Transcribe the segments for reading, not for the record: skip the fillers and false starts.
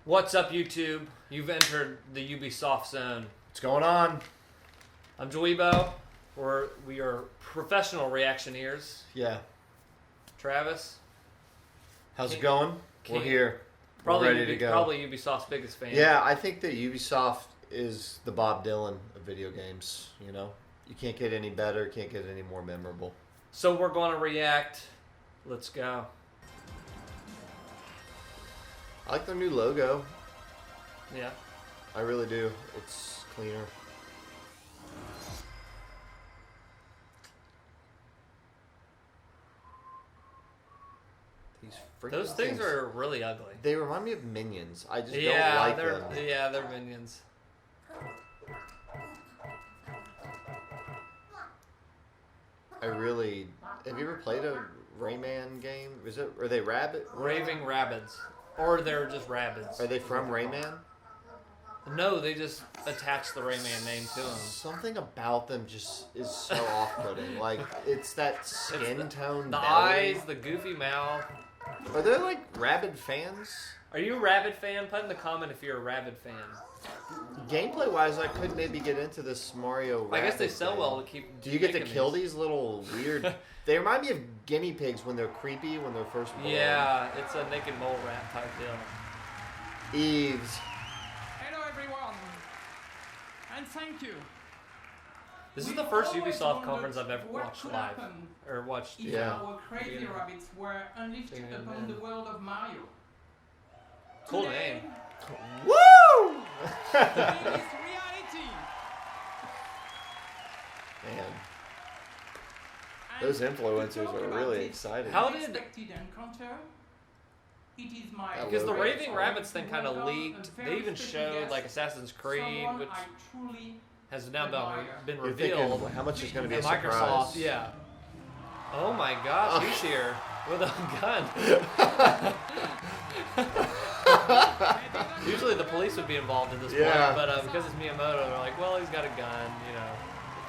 What's up, YouTube? You've entered the Ubisoft zone. What's going on? I'm Dweebo. We are professional reactioneers. Yeah. Travis. How's it going? We're here. Probably We're ready to go. Probably Ubisoft's biggest fan. Yeah, I think that Ubisoft is the Bob Dylan of video games. You know, you can't get any better, can't get any more memorable. So we're going to react. Let's go. I like their new logo. Yeah. I really do. It's cleaner. These freaking Those things are really ugly. They remind me of Minions. I just don't like they're them. yeah, they're minions. I really. Have you ever played a Rayman game? Are they rabbit? Raving Rabbids. Or they're just Rabbids. Are they from Rayman? No, they just attach the Rayman name to them. Something about them just is so off-putting. Like, it's that skin tone. The belly. eyes, the goofy mouth. Are they like rabid fans? Are you a Rabid fan? Put in the comment if you're a Rabid fan. Gameplay-wise, I could maybe get into this Mario. I guess they Rabbids sell game. well to keep. Do you get to making kill these little weird? They remind me of guinea pigs when they're creepy when they're first born. Yeah, it's a naked mole rat type deal. Eves. Hello everyone, and thank you. This is We've the first always Ubisoft wondered conference I've ever what watched could live. happen Or watched, if Yeah. our crazy rabbits were unleashed Yeah, upon man. the world of Mario. Cool Today, name. Woo! it is reality. Man, And those influencers to talk are about really this excited. How did- unexpected encounter, it is my That Because the logo. Raving Rabbids thing kind of welcome leaked. a very They even special showed guest, like Assassin's Creed, someone which I truly has now been You're revealed. thinking, how much is going to be a And Microsoft, surprise? yeah. Oh my gosh, Oh. he's here with a gun. Usually the police would be involved at this Yeah. point, but because it's Miyamoto, they're like, well, he's got a gun, you know.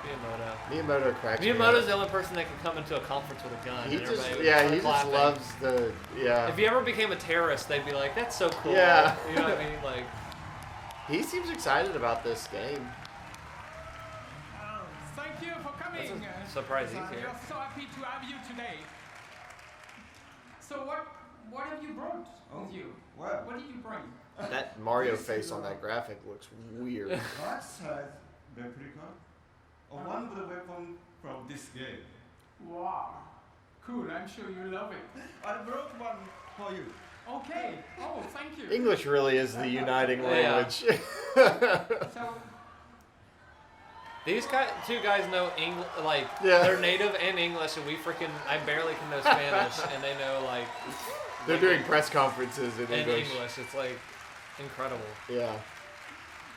It's Miyamoto. Miyamoto cracks me Miyamoto's up. the only person that can come into a conference with a gun. He and just, everybody would yeah, start he just clapping. loves the, yeah. If he ever became a terrorist, they'd be like, that's so cool. Yeah. You know what I mean? Like, He seems excited about this game. Thank you for coming. That's a surprise he's We here. are so happy to have you today. So what have you brought with you? Well, What did you bring? That Mario face on that graphic looks weird. large size replica of one of the weapons from this game. Wow. Cool, I'm sure you love it. I brought one for you. Okay. Oh, thank you. English really is the uniting Yeah. language. So, These two guys know English, like, Yeah. they're native and English, and I barely can know Spanish, and they know, like, They're doing press conferences in in English. English. It's, like, incredible. Yeah.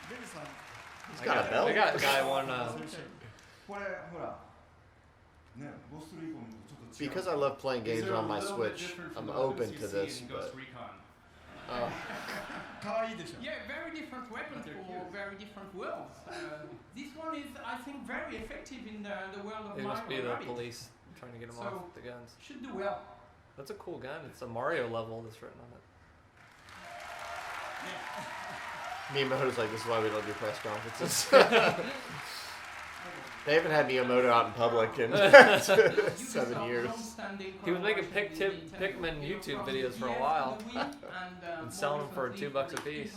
There's some. He's got a belt. They got a guy on, これほらね、ゴーストリーコンとちょっと違う。 Because I love playing games These are on a my little bit Switch, different I'm from the open weapons to you see this, in but Ghost Recon. 可愛いでしょ。 yeah, very different weapons They're for cute. very different worlds. This one is, I think, very effective in the world of they must be Mario the Rabbids. police trying to get them So- off the guns. Should do well. That's a cool gun. It's a Mario level that's written on it. Miyamoto's like, this is why we don't do press conferences. They haven't had Miyamoto out in public in 7 years. He was making Pikmin YouTube videos for a while. And selling them for $2 a piece.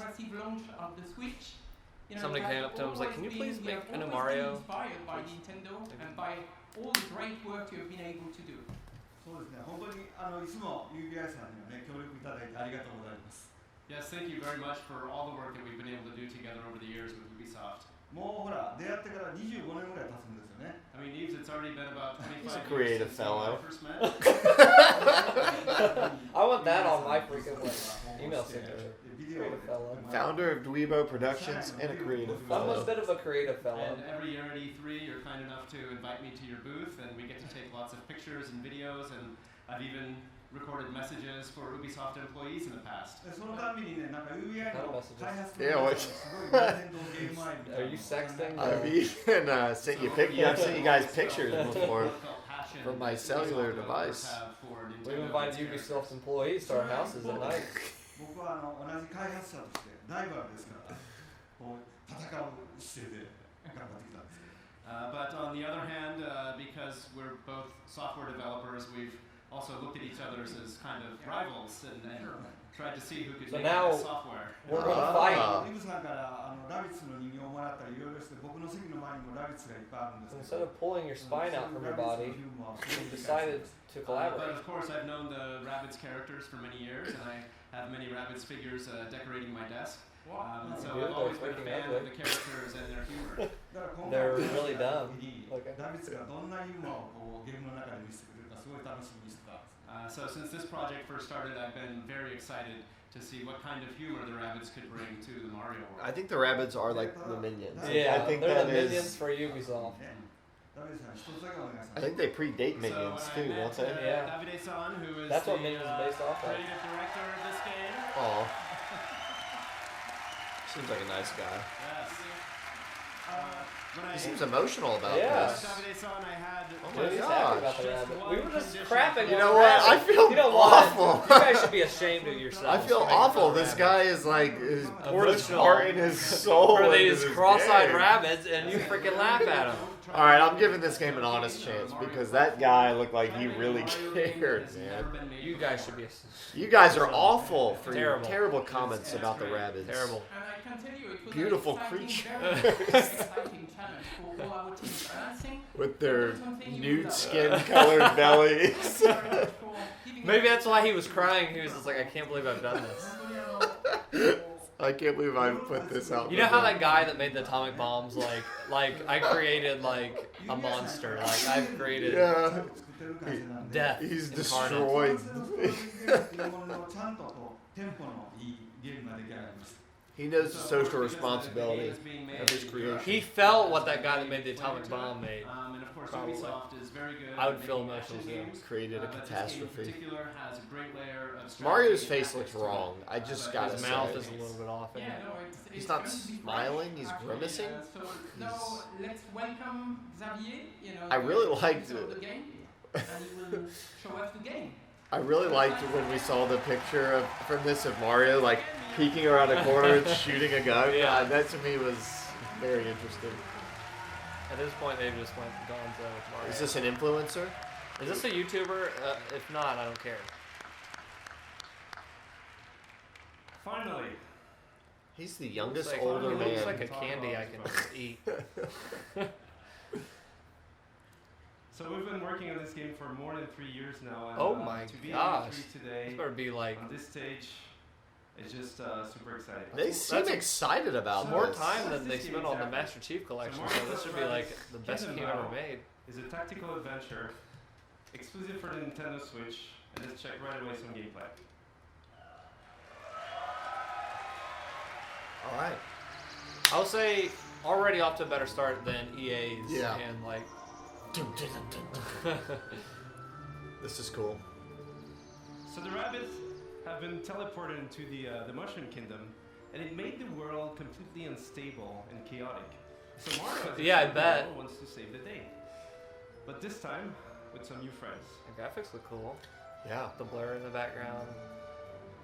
Somebody came up to him and was like, "Can you please make a new Mario?" Inspired by Nintendo and by all the great work you've been able to do. そうですね。本当にいつも UBI さんにはね協力いただいてありがとうございます。 Yes, thank you very much for all the work that we've been able to do together over the years with Ubisoft. もうほら出会ってから25年ぐらい経つんですよね。 I mean, Eves, it's already been about 25 He's a years creative since you and I fellow. first met. I want that on my freaking email signature. ビデオ Creative fellow. Founder of Dweebo Productions and a creative I'm a fellow. bit of a creative fellow. And every year at E3, you're kind enough to invite me to your booth, and we get to take lots of pictures and videos, and I've even recorded messages for Ubisoft employees in the past. そのたびにね、なんか UBI の開発 Yeah, what- すごい任天堂ゲームマイル Are you sexting? I've even sent you I've sent you guys pictures before. Heartfelt passion From my that cellular Ubisoft device. have for We've Nintendo invited and its Ubisoft employees to our houses at night. 僕は同じ開発者としてライバルですからこう戦う姿勢で頑張ってきたんですけど But on the other hand, because we're both software developers, we've also looked at each other as kind of rivals and tried to see who could So make now- the best software. We're gonna fight. リブさんからラビッツの人形をもらったりいろいろして僕の席の前にもラビッツがいっぱいあるんですけ Instead ど of pulling your spine out from your body, we decided to But collaborate. of course, I've known the Rabbids characters for many years, and I have many Rabbids figures decorating my desk. And so Dude, I've always they're been a freaking fan ugly. of the characters and their humor. だから今 They're 回 really dumb. ラビッツがどんなユーモアをこうゲームの中で見せてくれるかすごい楽しみにしてたんです So since this project first started, I've been very excited to see what kind of humor the Rabbids could bring to the Mario world. I think the rabbits are like the minions. Yeah, I think they're that the minions is. for Ubisoft. ラビッツさん一つだけお願いします I think they predate minions so too, when I don't met they? Yeah. Davide-san, who is That's the what Minions is based off of. creative director of this game. Oh, seems like a nice guy. Yes. When I He seems emotional about Yeah. this. Davide-san, I had Oh Dude, my he's gosh. happy about the Just rabbit. one We were just condition. crapping You on know the what? I rabbit. feel You know awful. what? You guys should be ashamed of yourselves. I feel for making awful. fun of This rabbits. guy is like is poured his Emotional. heart and his soul For into these this cross-eyed game. rabbits, and you freaking laugh at them. All right, I'm giving this game an honest chance because that guy looked like he really cared, man. You guys should be You guys are awful for your Terrible. terrible comments about the rabbits. terrible. And I can tell you, it was Beautiful an exciting, creatures. very exciting challenge for all our teams. And I think With their something you nude love. skin colored bellies. for giving Maybe us- that's why he was crying. He was just like, I can't believe I've done this. I can't believe I put this out. You know how that guy that made the atomic bombs, like I created like a monster. Like I've created Yeah. 作ってる会社なんで death He's incarnate. destroyed. ちゃんとこうテンポのいいゲームが出来上がりました He knows the So, social because the responsibility game is being made of his in creation. Europe, He felt what that guy that made the atomic bomb made. And of course, Probably. Ubisoft is very good. I would at feel making emotional action too. games. Created a But this game in catastrophe. particular has a great layer of strategy Mario's and face tactics looks to it. wrong. I just But gotta His say. mouth is a little bit off. Yeah, isn't it? no, it's He's it's not going to be smiling, fun, he's actually. grimacing. So now let's welcome Xavier. You know, I really the liked producer of it. the game, and he will show us the game. I really liked when we saw the picture of from this of Mario like peeking around a corner and shooting a gun. Yeah. That to me was very interesting. At this point, they've just went gonzo with Mario. Is this an influencer? Is this a YouTuber? If not, I don't care. Finally, He's the youngest Looks like, older he looks man. like a candy I can eat. So we've been working on this game for more than 3 years now, and Oh my to be gosh. on E3 today This better be like on this stage is just super exciting. They seem excited about more this. time than they This game spent on the exactly. Master Chief collection. So So Mario this should be like the best Kingdom game ever Battle. made. It's a tactical adventure, exclusive for the Nintendo Switch, and let's check right away some gameplay. All right. I'll say already off to a better start than EA's. Yeah. And like, This is cool. So the rabbits have been teleported into the Mushroom Kingdom, and it made the world completely unstable and chaotic. So Mario, as a Yeah, I hero, bet. wants to save the day, but this time with some new friends. the graphics look cool. Yeah. The blur in the background.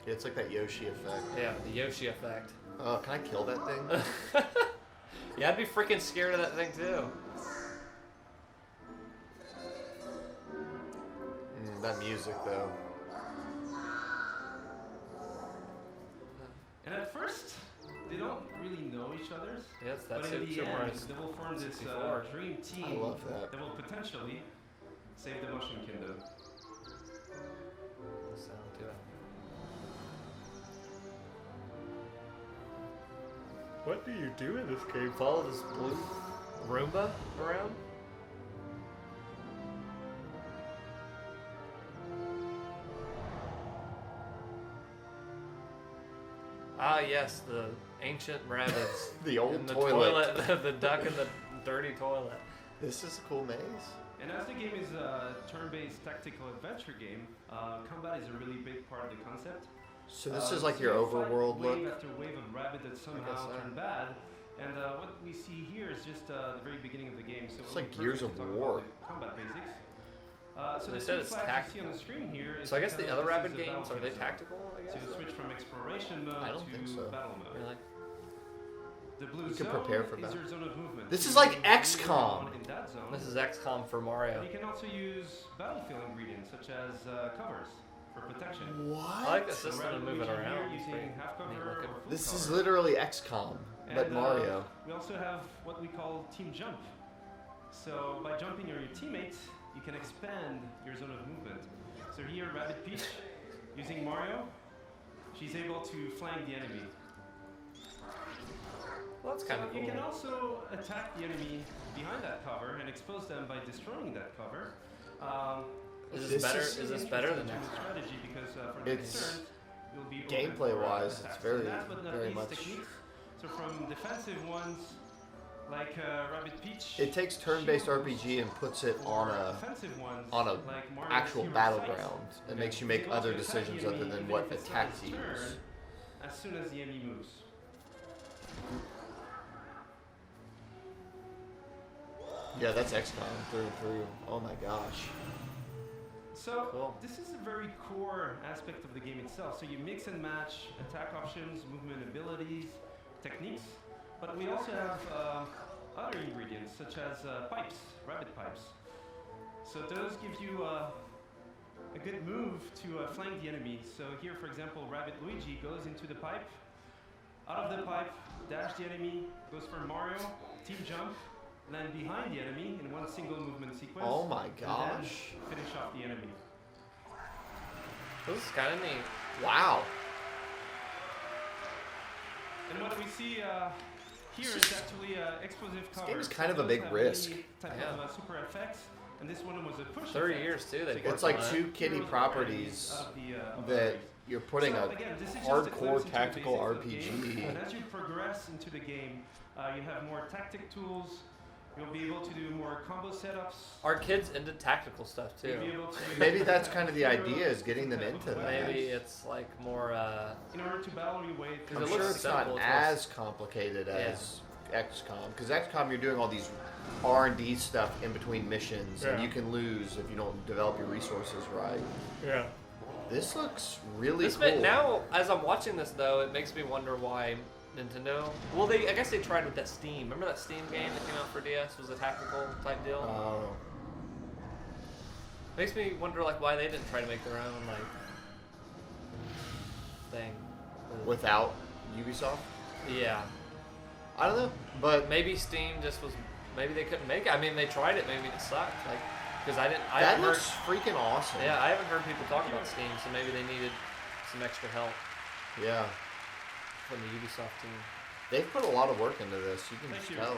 It's like that Yoshi effect. Yeah, the Yoshi effect. Oh, can I kill that thing? Yeah, I'd be freaking scared of that thing too. That music though. And at first, they don't really know each other, Yes, but that's in Super the Mario end, they will form this 64. dream team I love that. that will potentially save the Mushroom Kingdom. sound to it. What do you do in this game? Follow this blue Roomba around? Ah, yes, the ancient rabbits. The old in the toilet. the duck in the dirty toilet. This is a cool maze. And as the game is a turn-based tactical adventure game, combat is a really big part of the concept. So this is like your you fight overworld wave look. after wave of rabbit that somehow so. turn bad. And what we see here is just the very beginning of the game. So It's we'll like first Gears talk of about War. the combat basics. So They the said two it's flags you see on the screen here is So I guess the because other this Rabbit is a games, are they battlefield zone. tactical, I guess? So you switch from exploration mode I don't to think so. battle mode. Really? The blue You can zone prepare for is battle. your zone of movement. This So is you like can move anywhere XCOM. you want in that zone. This is XCOM for Mario. But you can also use battlefield ingredients such as covers for protection. What? I like the So system of Rabbit moving Luigi here around. It's using pretty half cover neat or looking. full This is cover. literally XCOM, but And, Mario. We also have what we call team jump. So by jumping on your teammates, you can expand your zone of movement. So here, Rabbit Peach, using Mario, she's able to flank the enemy. Well, that's kind of You cool. can also attack the enemy behind that cover and expose them by destroying that cover. Is This this better? is Is this better than next XCOM? strategy because for the It's concerns, you'll be open gameplay-wise, for, it's attacks. very- And last but not very least, much- techniques. So from defensive ones like Rabbit Peach. It takes turn-based shield RPG and puts it on or a offensive ones on a like Mario's actual Hero battleground. Sights. It makes you make You can also other attack decisions the other enemy than even what if it's not attack its to use. turn, as soon as the enemy moves. Yeah, that's XCOM through and through. Oh my gosh. So Cool. this is a very core aspect of the game itself. So you mix and match attack options, movement abilities, techniques, but we also have other ingredients such as pipes, rabbit pipes. So those give you a good move to flank the enemy. So here, for example, Rabbit Luigi goes into the pipe, out of the pipe, dash the enemy, goes for Mario, team jump, land behind the enemy in one single movement sequence. Oh my and then gosh. finish off the enemy. This is kind of neat. Wow. And what we see here is actually explosive cover. game is So kind of a those big have risk. many Type Yeah. of super effects, and this one was a push 30 effect. years too. They So you worked get It's like on it. two kiddie heroes properties of the that race. you're putting So a again, this is just a hardcore glimpse into the tactical basics of the RPG. game. And as you progress into the game, you have more tactic tools. You'll be able to do more combo setups. Are kids into tactical stuff You'll be too? able to Maybe that's kind of the idea, is getting them type of into that. weapons. Maybe it's like more. In order to battle your way Because I'm it through. looks sure it's simple, not it's as complicated as XCOM, because XCOM you're doing all these R&D stuff in between missions, and Yeah. you can lose if you don't develop your resources right. Yeah. This looks really This cool. now, as I'm watching this though, it makes me wonder why Nintendo. Well, I guess they tried with that Steam. Remember that Steam game that came out for DS was a tactical type deal. Oh. Makes me wonder like why they didn't try to make their own like thing. Without Ubisoft, Yeah. I don't know, but Maybe Steam just was. Maybe they couldn't make it. I mean, they tried it. Maybe it sucked. Like, because I that haven't heard. looks freaking awesome. Yeah, I haven't heard people talk about Steam, so maybe they needed some extra help Yeah. from the Ubisoft team. They've put a lot of work into this. You can Thank just you. tell.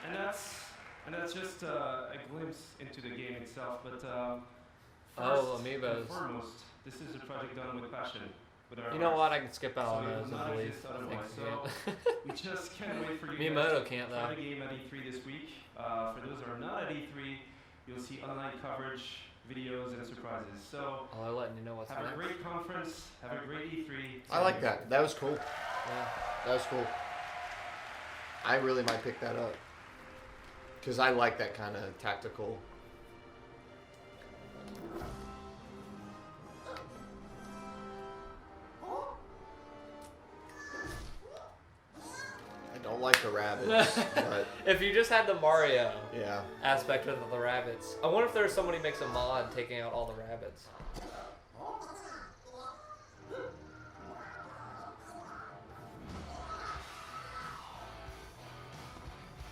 And that's just a glimpse into the game itself. But Oh, first amiibos. and foremost, this is a project done with passion. With our You know hearts. what? I can skip out So on it those will and not believe. exist otherwise. Thanks, We just can't wait for you Miyamoto guys can't to try though. the game at E3 this week. For those who are not at E3, you'll see online coverage, videos, and surprises. So Oh, I'm letting you know what's have a next. great conference. Have a great E3. I like that. That was cool. Yeah. That was cool. I really might pick that up. Because I like that kind of tactical. I don't like the rabbits, but If you just had the Mario yeah. aspect with the rabbits, I wonder if there's somebody who makes a mod taking out all the rabbits.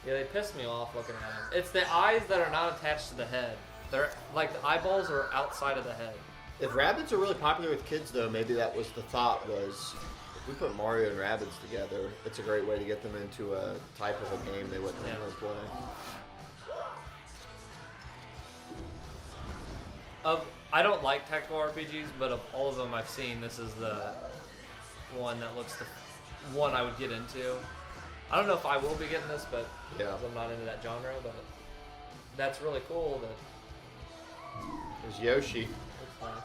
Yeah, they piss me off looking at them. It's the eyes that are not attached to the head. They're like the eyeballs are outside of the head. If rabbits are really popular with kids, though, maybe that was the thought was, if we put Mario and rabbits together, it's a great way to get them into a type of a game they wouldn't Yeah. normally play. I don't like tactical RPGs, but of all of them I've seen, this is the one that looks the one I would get into. I don't know if I will be getting this, but Yeah. 'cause I'm not into that genre, but that's really cool. That There's Yoshi. looks nice.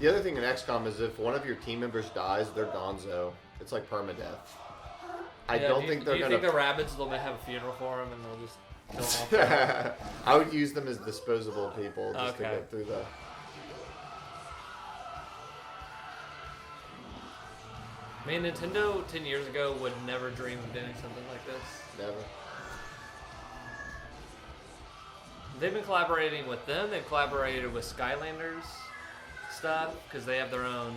The other thing in XCOM is if one of your team members dies, they're gonzo. It's like permadeath. I Yeah, don't do think you, they're do you gonna. think the rabbits will have a funeral for him and they'll just Kill 'em off. I would use them as disposable people just to Okay. get through the. Man, Nintendo 10 years ago would never dream of doing something like this. Never. They've been collaborating with them. They've collaborated with Skylanders stuff because they have their own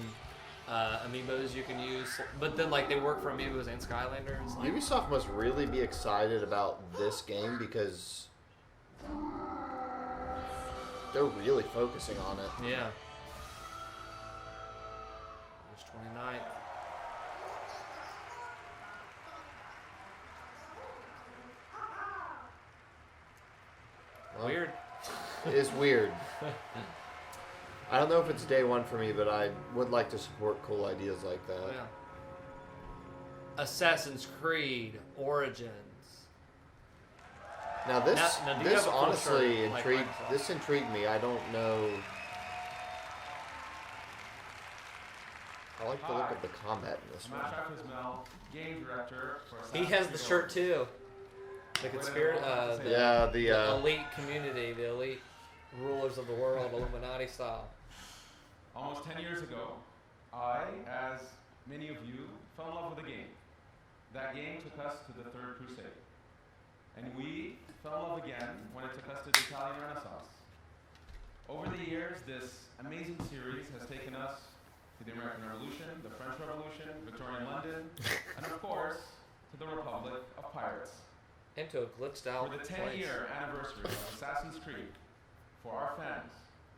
amiibos you can use. But then, like, they work for amiibos and Skylanders. Like, Ubisoft must really be excited about this game because they're really focusing on it. yeah. March 29th. Well, Weird. It is weird. I don't know if it's day one for me, but I would like to support cool ideas like that. Oh, yeah. Assassin's Creed Origins. Now this Now, do you this have a full honestly shirt like intrigued Microsoft? this intrigued me. I don't know. I like the look of the combat in this one. Game director for He has the shirt too. The conspiracy, Yeah, the the elite community, the elite rulers of the world, Illuminati style. Almost 10 years ago, I, as many of you, fell in love with a game. That game took us to the Third Crusade. And we fell in love again when it took us to the Italian Renaissance. Over the years, this amazing series has taken us to the American Revolution, the French Revolution, Victorian London, and of course, to the Republic of Pirates. Into a glitched out For the place. 10-year anniversary of Assassin's Creed, for our fans,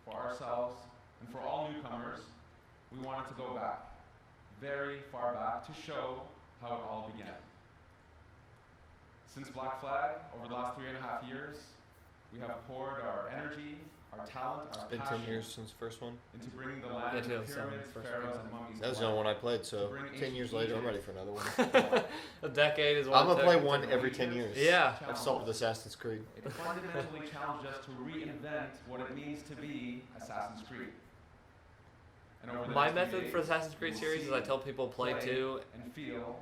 for ourselves, and for all newcomers, we wanted to go back, very far back, to show how it all began. Since Black Flag, over the last 3.5 years, we have poured our energy, our talent, our it's been passion 10 years since the first one. into bringing the land Yeah, of 2007, pyramids, first pharaohs, one. and mummies That was to the only life. one I played, so Bring 10 years ancient later, I'm Egypt. ready for another one. A decade is what I'm it gonna took. play one every 10 years. Yeah. I've solved Assassin's Creed. It fundamentally challenged us to reinvent what it means to be Assassin's Creed. And over the My next 3 method for days, Assassin's Creed you will series is see, I tell people play two and feel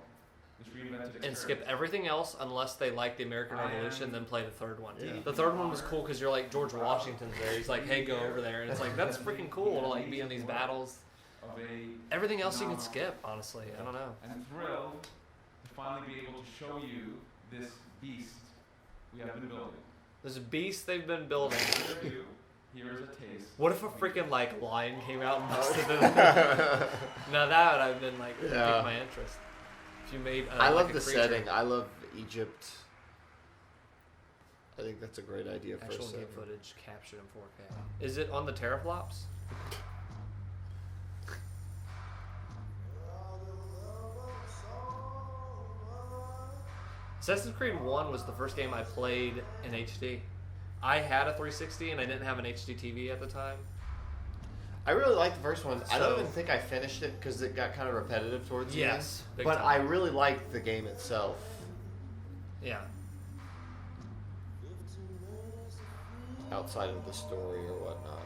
this reinvented and skip experience. everything else unless they like the American I am Revolution, then play the third one. Yeah. The third one was cool because you're like George Washington's there. He's like, hey, go over there, and it's like that's freaking cool to like be in these battles. Of a Everything else you can skip, honestly. I don't know. and thrilled to finally be able to show you this beast we have been building. There's a beast they've been building. Here is a taste. What if a freaking like lion came out and busted them? Now that would have been like Yeah. piqued my interest. If you made, I like love a the creature. setting. I love Egypt. I think that's a great idea for a Actual setting. game footage captured in 4K. Is it on the teraflops? Assassin's Creed 1 was the first game I played in HD. I had a 360 and I didn't have an HD TV at the time. I really like the first one. I don't So- even think I finished it because it got kind of repetitive towards the Yes, end. big But time. I really liked the game itself. Yeah. Outside of the story or whatnot.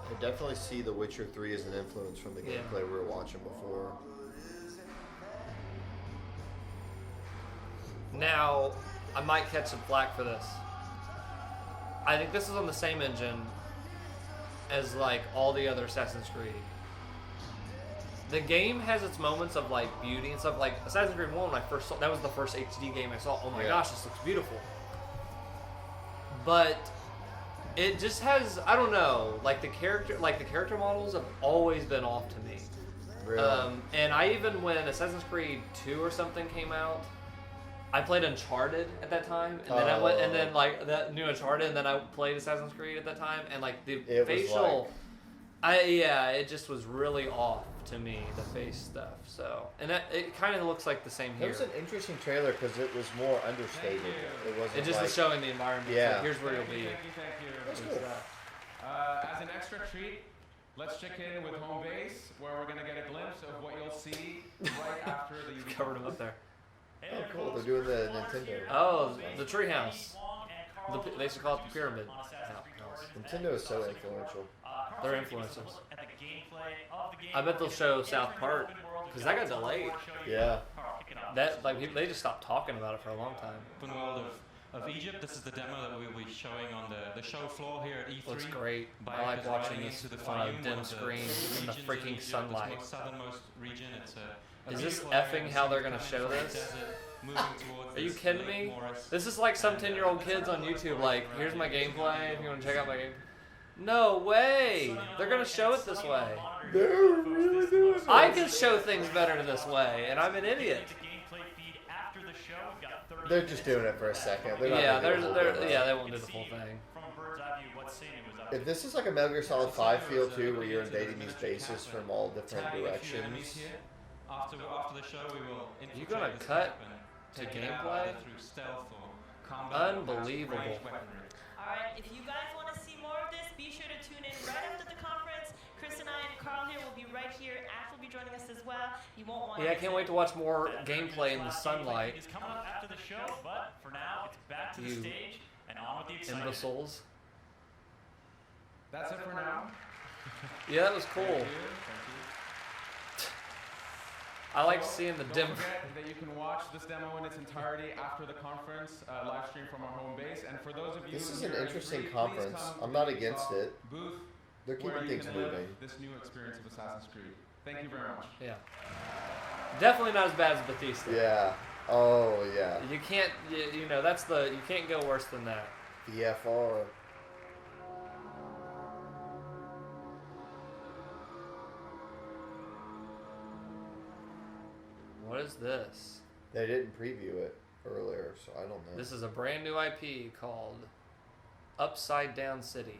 I definitely see The Witcher 3 as an influence from the Yeah. gameplay we were watching before. Now, I might catch some flack for this. I think this is on the same engine as like all the other Assassin's Creed. The game has its moments of like beauty and stuff. Like Assassin's Creed 1, when I first saw, that was the first HD game I saw. Oh my Yeah. gosh, this looks beautiful. But it just has, I don't know, like the character models have always been off to me. Really? And I even when Assassin's Creed 2 or something came out, I played Uncharted at that time, and then I went, and then like that new Uncharted, and then I played Assassin's Creed at that time, and like the It was facial, it just was really off to me, the face stuff. So, and that it kind of looks like the same It here. was an interesting trailer because it was more understated. you. It wasn't It just like, was showing the environment. It's Yeah. like, here's where you'll be. Thank you. That's and cool. stuff. As an extra treat, let's check in with home base, where we're going to get a glimpse of what you'll see right after the Ubisoft Covered them up there. Oh, cool. They're doing the Nintendo. Oh, the treehouse. They used to call it the pyramid house. Nintendo is so influential. They're influencers. I bet they'll show South Park because that got delayed. Yeah. That they just stopped talking about it for a long time. Open world of Egypt. This is the demo that we'll be showing on the show floor here at E3. Looks great. I Bayek like is watching riding this into the on a Fayum, dim one of screen the in the regions in freaking Egypt, sunlight. It's the most southernmost region. It's a Is this beautiful area effing with how they're some gonna kind show of this? desert moving towards Are you this kidding Lake me? Morris. This is like some 10-year-old kids on YouTube. Like, here's my gameplay. If you want to check out my game. No way! They're gonna show it this way. They're really doing it. I can show things better this way, and I'm an idiot. They're just doing it for a second. They're not Yeah, gonna do the whole demo. they won't do the full thing. If this is like a Metal Gear Solid 5 feel too, where you're invading these bases from all different directions. After the show, we will You gonna infiltrate this cut map and to take it out gameplay? either through stealth or combat or Unbelievable. ranged weaponry. Alright, if you guys want to see more of this, be sure to tune in right after the conference. Chris and I and Carl here will be right here. Ash will be joining us as well. You won't want Yeah, I can't wait to watch more gameplay in the sunlight. It's coming up after the show, but for now, it's back to the You stage and on with the excitement. Imbeciles. That's it for now. Yeah, that was cool. Thank you. I like seeing the dim. Don't forget that you can watch this demo in its entirety after the conference, live stream from our home base. And for those of you This is who an are interesting free, please conference. come I'm to not the against Ubisoft it. Booth They're where keeping you things can live moving. this new experience of Assassin's Creed. Thank you very much. Yeah. Definitely not as bad as Batista. Yeah. Oh yeah. You can't. You know that's the. You can't go worse than that. VFR. What is this? They didn't preview it earlier, so I don't know. This is a brand new IP called Upside Down City.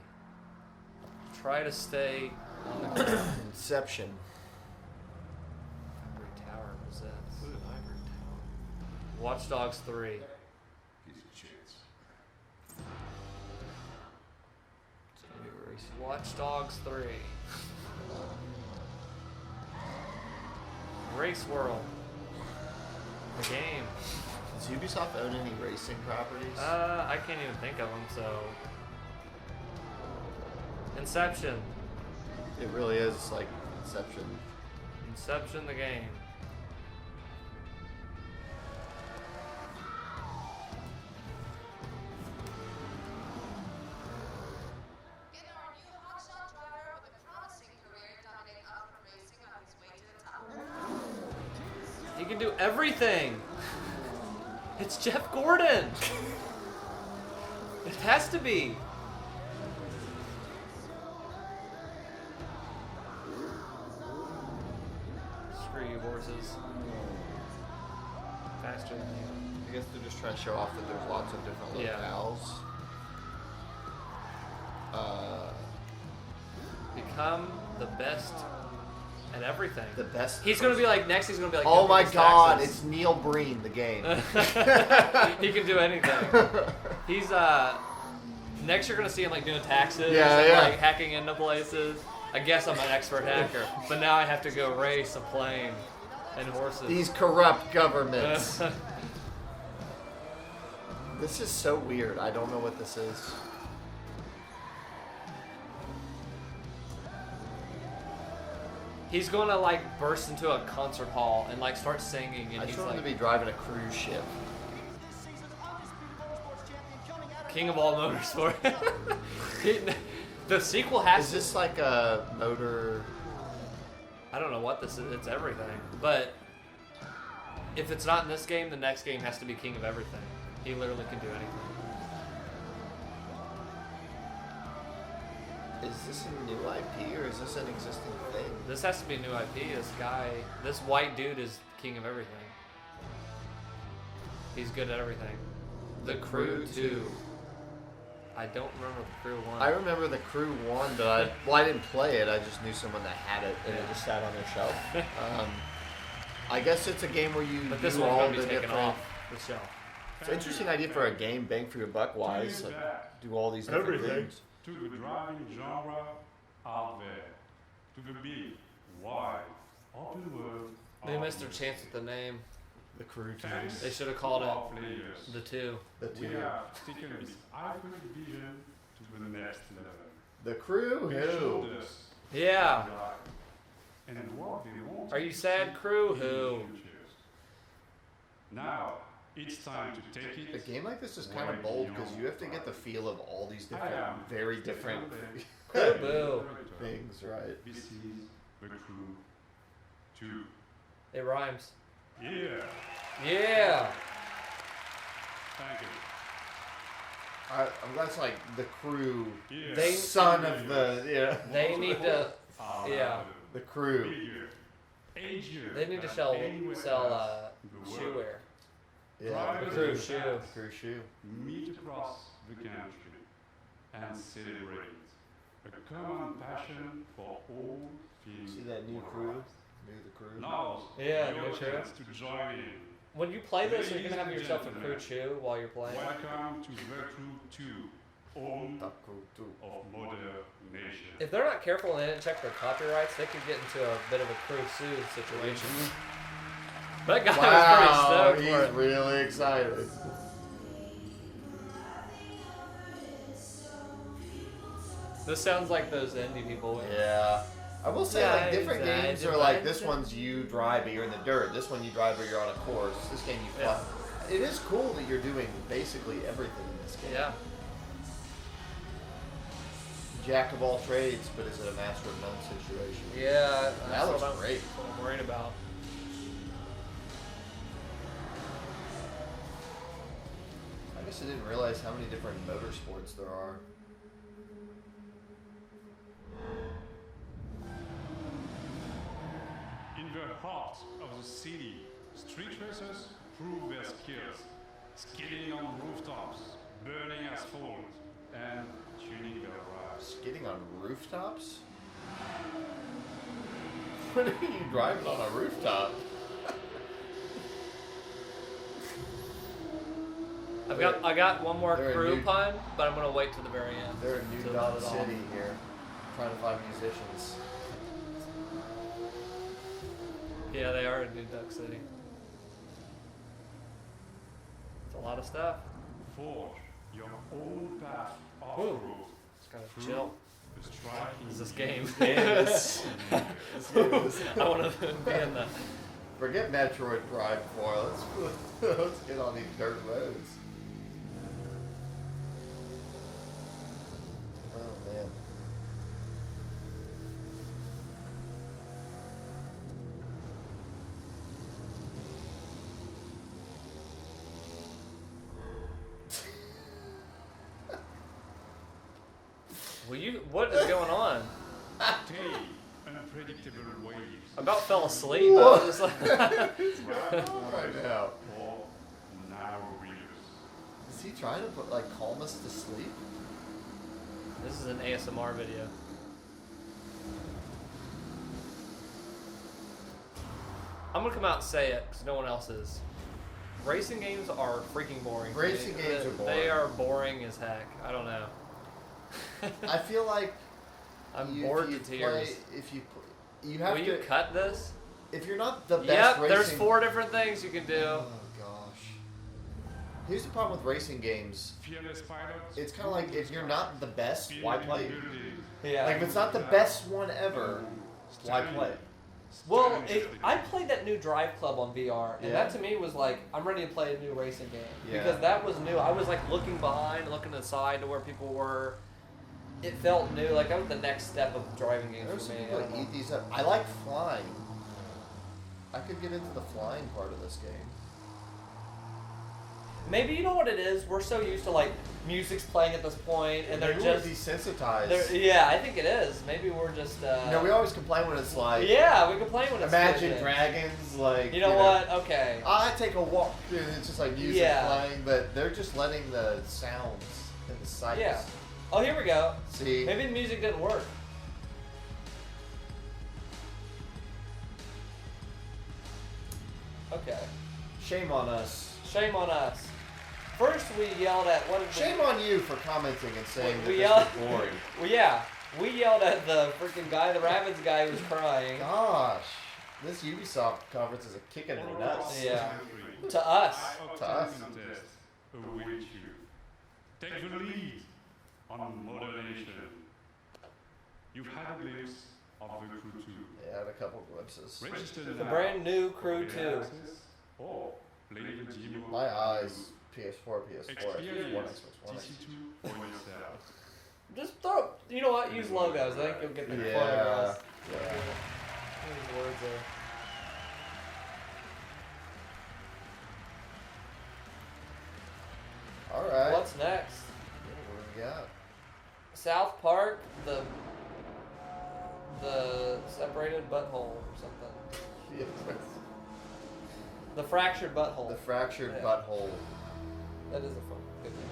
Try to stay on the ground. Inception. Ivory Tower was this. Watch Dogs 3. Watch Dogs 3. Race World. The game. Does Ubisoft own any racing properties? I can't even think of them, so. Inception. It really is like Inception. Inception the game. Get our new hotshot driver with a promising career dominating off-road racing on his way to the top. He can do everything. It's Jeff Gordon. It has to be. Screw you, horses. Faster than you. I guess they're just trying to show off that there's lots of different Yeah. locales. Become the best at everything. The best. He's gonna be like next. He's gonna be like. Oh my Taxes. God! It's Neil Breen, the game. He can do anything. He's next you're gonna see him like doing taxes Yeah, and yeah. like hacking into places. I guess I'm an expert hacker, but now I have to go race a plane and horses. These corrupt governments. This is so weird. I don't know what this is. He's gonna like burst into a concert hall and like start singing, and I he's just want like him to be driving a cruise ship. king of all motorsport. The sequel has Is to. this like a motor? I don't know what this is. It's everything. But if it's not in this game, the next game has to be king of everything. He literally can do anything. Is this a new IP or is this an existing thing? This has to be a new IP. This white dude is king of everything. He's good at everything. The Crew 2. I don't remember the Crew 1. I remember the Crew 1, but I didn't play it. I just knew someone that had it, and it just sat on their shelf. I guess it's a game where you But this do one's all going to the be taken different. off the shelf. It's an interesting idea for a game, bang for your buck wise. Like, do all these different things. To the driving genre out there, to the big, wide, open world. They missed their chance with the name. The Crew 2. They should have called Our it players. the 2. The We 2. are taking this iconic vision to the next level. The crew They who? showed us Yeah. their life and what they want. Are you sad, crew? in the Who? futures. Now it's time to take A it. game like this is kind of bold because you have to get the feel of all these different, I am very different Crew boo. things, right? This is the crew 2. It rhymes. Yeah. Yeah. Thank you. I'm glad it's like the crew, Yeah. They- son of the, They need to. Yeah. the crew. Bigger, agier They need to than sell anywhere else in the shoe world. wear. Yeah, Drive the it crew in shoe. fast, Crew shoe. meet across the country and celebrate a common passion for all things. See that new crew? New the crew. Now, Yeah, your new crew. chance to join in. When you play this, you're gonna have Ladies and yourself a crew gentlemen, chew while you're playing. Welcome to the crew 2, home The crew too. of Mother Nation. If they're not careful and they didn't check their copyrights, they could get into a bit of a crew sue situation. That guy was Wow, pretty stoked he's for it. really excited. This sounds like those indie people. Yeah. I will say, like, different Yeah, games are like, this one's you drive, but you're in the dirt. This one you drive, but you're on a course. This game you fly. It is cool that you're doing basically everything in this game. Yeah. Jack of all trades, but is it a master of none situation? Yeah. That that's looks what I'm- great. That's what I'm worried about. I guess I didn't realize how many different motorsports there are. In the heart of the city, street racers prove their skills, skidding on rooftops, burning asphalt, and tuning their rides. Skidding on rooftops? What are you driving on a rooftop? I got one more They're a crew new- pun, but I'm gonna wait till the very end. They're in New to Dot let it all- City here, trying to find musicians. Yeah, they are in New Duck City. It's a lot of stuff. Forge your own path off Ooh. road. Just gotta chill. The striking Is this game? Yes. I want to be in that. Forget Metroid Prime 4. Let's get on these dirt roads. Oh man. Well, what is going on? day, unpredictable waves. I about fell asleep. I was just like, Right now. Or narrow rivers. Is he trying to put like calm us to sleep? this is an ASMR video. I'm gonna come out and say it because no one else is. Racing games are freaking boring. to me. Racing games are boring. They are boring as heck. I don't know. I feel like I'm you, bored if to you tears. play, if you you have Will to you cut this? if you're not the best Yep, racing. there's 4 different things you can do. Oh gosh. Here's the problem with racing games. Fearless pilots. It's kind of like if you're not the best, why play? Yeah. Like if it's not the best one ever, why play? Well, I played that new Drive Club on VR, and Yeah. that to me was like, I'm ready to play a new racing game. Yeah. Because that was new. I was like looking behind, looking to the side to where people were. It felt new. Like that was the next step of driving games There's for some me. people I that don't know. eat these up. I like flying. I could get into the flying part of this game. Maybe you know what it is? We're so used to like music's playing at this point, and they're Maybe just. we're desensitized. Yeah, I think it is. Maybe we're just. You know, we always complain when it's like. Yeah, we complain when it's Imagine good. Dragons, like. You know what? Okay. I take a walk, and it's just like music Yeah. playing, but they're just letting the sounds and the sights. Yeah. Oh, here we go. See. Maybe the music didn't work. Okay. Shame on us. Shame on us. First, we yelled at what did Shame on you for commenting and saying we that yelled. this was boring. Well, yeah, we yelled at the freaking guy, the Rabbids guy, who was crying. Gosh, this Ubisoft conference is a kick in the nuts. Yeah. To us. To us. Contest await you. Take the lead on Modern Nation. you've had a glimpse of the Crew 2. Yeah, I had a couple glimpses. Register The now brand new for Crew early 2. access or play the demo. My eyes, PS4, PS4, Experience Xbox One, Xbox One. TC2 for yourself. Just throw. You know what? Use logos. I think you'll get the point Yeah. across. Yeah. Use words there. All right. What's next? What do we got? South Park, the separated butthole or something. The fractured butthole. The fractured Yeah. butthole. That is a fun good game.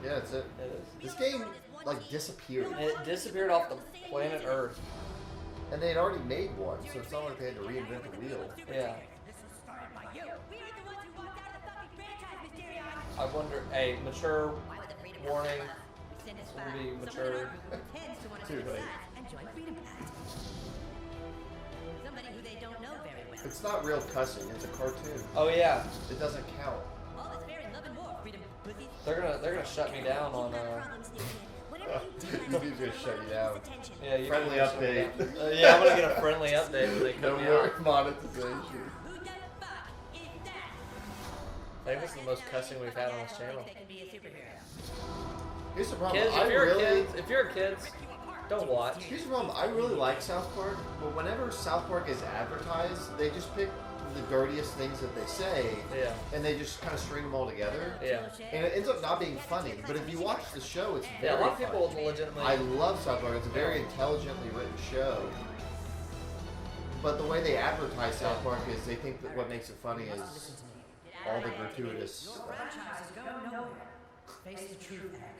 Yeah, that's it. It is. This game like disappeared, And it disappeared off the planet Earth. and they had already made one, so it's not like they had to reinvent the wheel. Yeah. I wonder. Hey, mature warning. This will be mature. Too late. Somebody who they don't know very well. It's not real cussing. It's a cartoon. Oh yeah. It doesn't count. All this fair and love and war, freedom, pussy. They're gonna shut me down on He's gonna shut you down. yeah, you Friendly can shut me update. down. Yeah, I'm gonna get a friendly update when they No cut me more out. monetization. Who the fuck is that? I think this is the most cussing we've had on this channel. They can be a superhero. Here's the problem. Kids, I if you're really. kids, don't watch. Here's the problem. I really like South Park, but whenever South Park is advertised, they just pick the dirtiest things that they say, Yeah. and they just kind of string them all together. Yeah. And it ends up not being funny. But if you watch the show, it's very Yeah, a lot of people funny. legitimately. I love South Park. It's a very intelligently written show. But the way they advertise South Park is they think that what makes it funny is all the gratuitous Your franchise is going nowhere. Face the truth, Hank.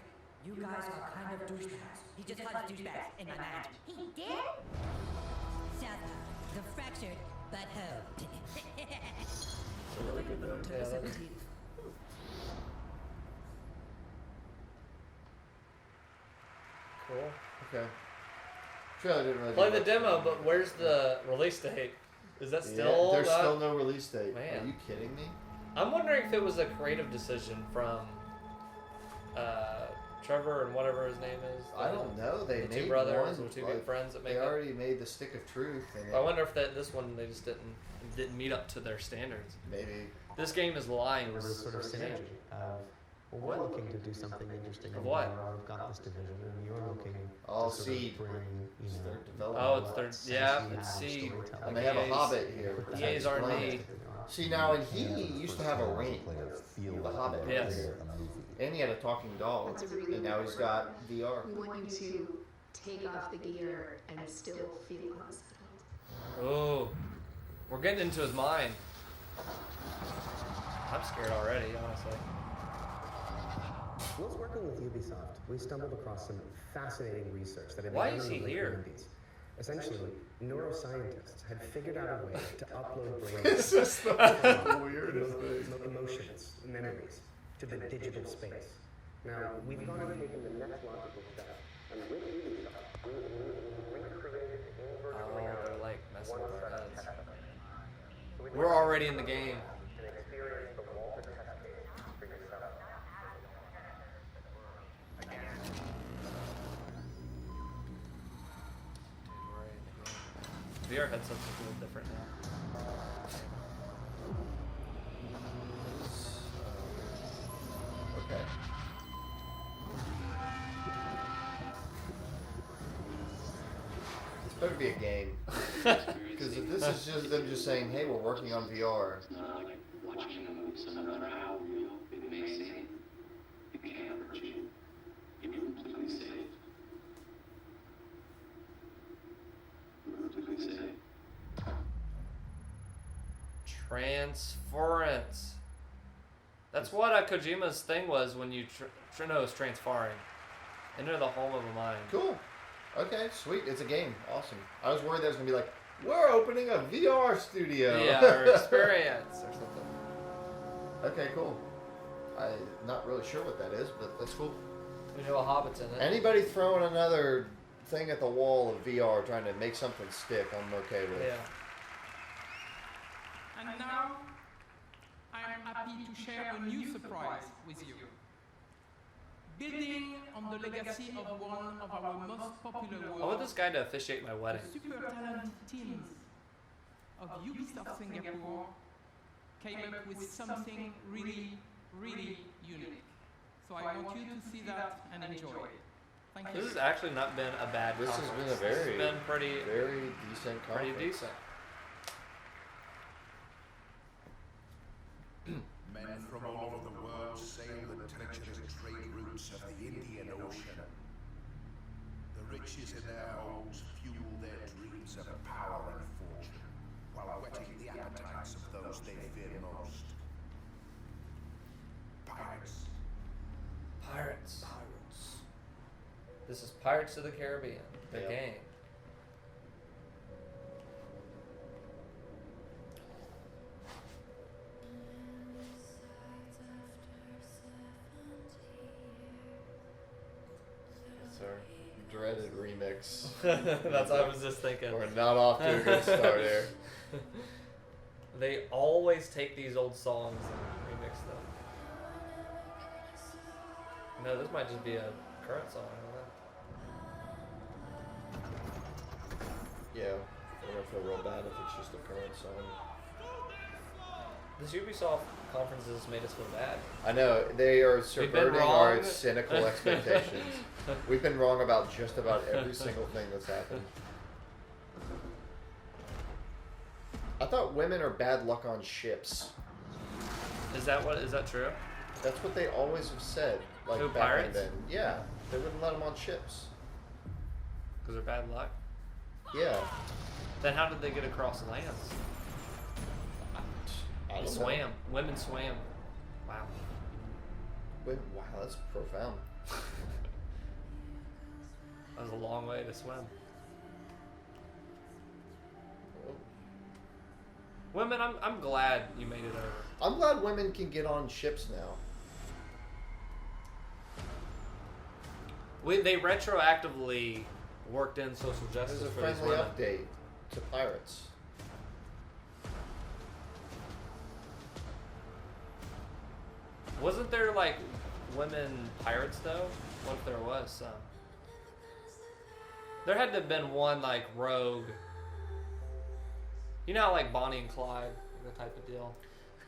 You guys are kind of douchebags. He just called douchebags in my mind. He did? South Park, the fractured butthole. Really good though. Yeah, that is- Cool. Okay. Trailer didn't really Play do the much. demo, but where's the release date? Is that Yeah, still? there's not- still no release date. Man. Are you kidding me? I'm wondering if it was a creative decision from Trevor and whatever his name is. I don't know. They the made two brothers one, or two like, good friends that They made it. already made the Stick of Truth. And I wonder if this one they just didn't meet up to their standards. Maybe. This game is lying. There was sort of synergy of, well, we're looking to do something interesting. Of in what? VR. We've got this division, and you're looking Oh, to sort Seed. of bring, you It's know, their development. Oh, it's their sense yeah, you it's have of Seed. storytelling. And they have a EA's Hobbit here. with the EA's Hobbit R&D. planet. See, now, and he used to have a ring. The Hobbit. Yes. And he had a talking dog. That's a really And now good he's point. got VR. We want you to take off the gear and still feel unsettled. Oh, we're getting into his mind. I'm scared already, honestly. Whilst working with Ubisoft, we stumbled across some fascinating research that had Why begun is in he the late here? 90s. Essentially, neuroscientists had figured out a way to upload brain It's just the weirdest thing. emotions, memories, to the digital space. Now, we've gone and taken the next logical step, and with Ubisoft, we recreated inverted Oh, reality, they're like messing one with our set of heads. test domains. So we We're already in the game. and experience the Walter test case for yourself. Dude, we're already in the game. VR headsets look a little different now. Okay. This better be a game. Because if this is just them just saying, hey, we're working on VR. Watching a movie, so no matter how real it may seem, it can't hurt you. You're completely safe. You're completely safe. Transference. That's what Kojima's thing was when you no, it's transferring. Enter the home of a mind. Cool. Okay, sweet. It's a game. Awesome. I was worried that was going to be like, we're opening a VR studio. Yeah, or experience or something. Okay, cool. I'm not really sure what that is, but that's cool. We know a Hobbit's in it. Anybody throwing another thing at the wall of VR trying to make something stick, I'm okay with. Yeah. And now, I'm happy to share a new surprise with you. building on the legacy of one of our most popular I want worlds, this guy to officiate my wedding. the super talented teams of Ubisoft Singapore came up with something really, really unique. So I want you to see that and enjoy it. Thank you. This has actually not been a bad This has conference. been a very, This has been pretty decent pretty conference. decent. Men from all over the world sail the treacherous trade routes of the Indian Ocean. The riches in their holds fuel their dreams of power and fortune, while whetting the appetites of those they fear most. Pirates. Pirates. This is Pirates of the Caribbean, the Yep. game. It's our dreaded remix. That's what I was just thinking. We're not off to a good start here. They always take these old songs and remix them. No, this might just be a current song. Yeah, I don't feel real bad if it's just a current song. This Ubisoft conference has made us feel bad. I know, they are We've been subverting our wrong. cynical expectations. We've been wrong about just about every single thing that's happened. I thought women are bad luck on ships. Is that true? That's what they always have said. Like Who, back pirates? then. Yeah, they wouldn't let them on ships. Because they're bad luck? Yeah. Then how did they get across lands? I They don't swam. Women swam. Wow. Wait, wow, that's profound. That was a long way to swim. Women, I'm glad you made it over. I'm glad women can get on ships now. They retroactively worked in social justice There's a for these friendly women. update to pirates. Wasn't there like women pirates though? What if there was some? There had to have been one like rogue. You know how like Bonnie and Clyde, the type of deal.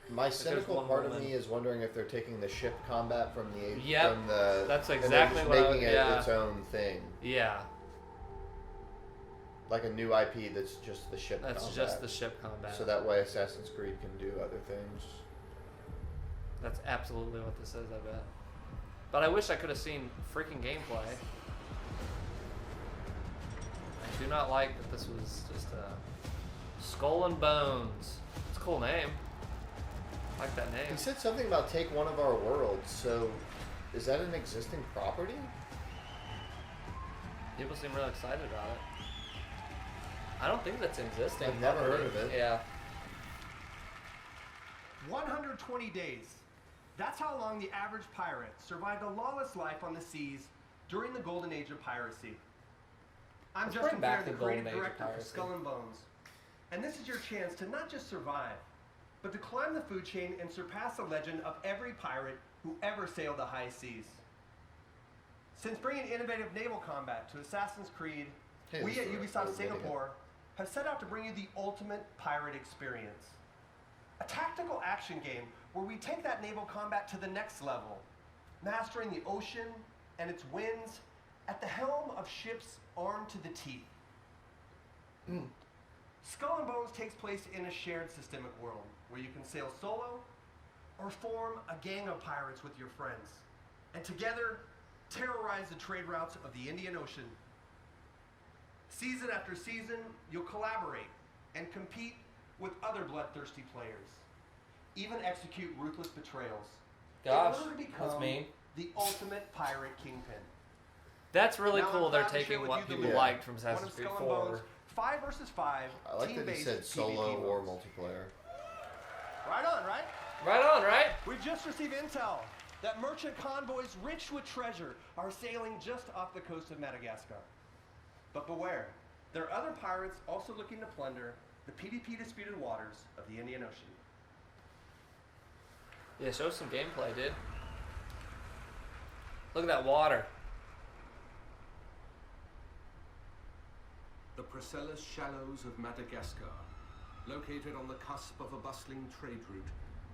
My Like, there's cynical one part woman. of me is wondering if they're taking the ship combat from the Yep, from the that's and they're exactly just what I making was- it yeah. its own thing. Yeah, Like a new IP that's just the ship that's combat. just the ship combat. So that way Assassin's Creed can do other things. That's absolutely what this is, I bet. But I wish I could have seen freaking gameplay. I do not like that this was just a Skull and Bones. It's a cool name. I like that name. He said something about take one of our worlds, so is that an existing property? People seem really excited about it. I don't think that's existing. I've never heard of it. Yeah. 120 days. That's how long the average pirate survived a lawless life on the seas during the golden age of piracy. I'm Let's Justin bring back Fair, the the golden creative age of director for piracy. Skull and Bones. And this is your chance to not just survive, but to climb the food chain and surpass the legend of every pirate who ever sailed the high seas. Since bringing innovative naval combat to Assassin's Creed, Hey, we this at is Ubisoft really Singapore have set out to bring you the ultimate pirate experience. A tactical action game where we take that naval combat to the next level, mastering the ocean and its winds at the helm of ships armed to the teeth. Skull and Bones takes place in a shared systemic world where you can sail solo or form a gang of pirates with your friends and together terrorize the trade routes of the Indian Ocean. Season after season, you'll collaborate and compete with other bloodthirsty players, even execute ruthless betrayals. Gosh, in order to that's become mean. the ultimate pirate kingpin. That's really Now I'm cool. They're proud to share taking with what you the people lead. liked from One Assassin's of Creed Skull and 4. Bones, 5 versus 5. I like that he team-based said solo PvP or modes. multiplayer. Right on, right? Right on, right? We've just received intel that merchant convoys rich with treasure are sailing just off the coast of Madagascar. But beware, there are other pirates also looking to plunder the PvP disputed waters of the Indian Ocean. Yeah, show some gameplay, dude. Look at that water. The Priscilla Shallows of Madagascar, located on the cusp of a bustling trade route,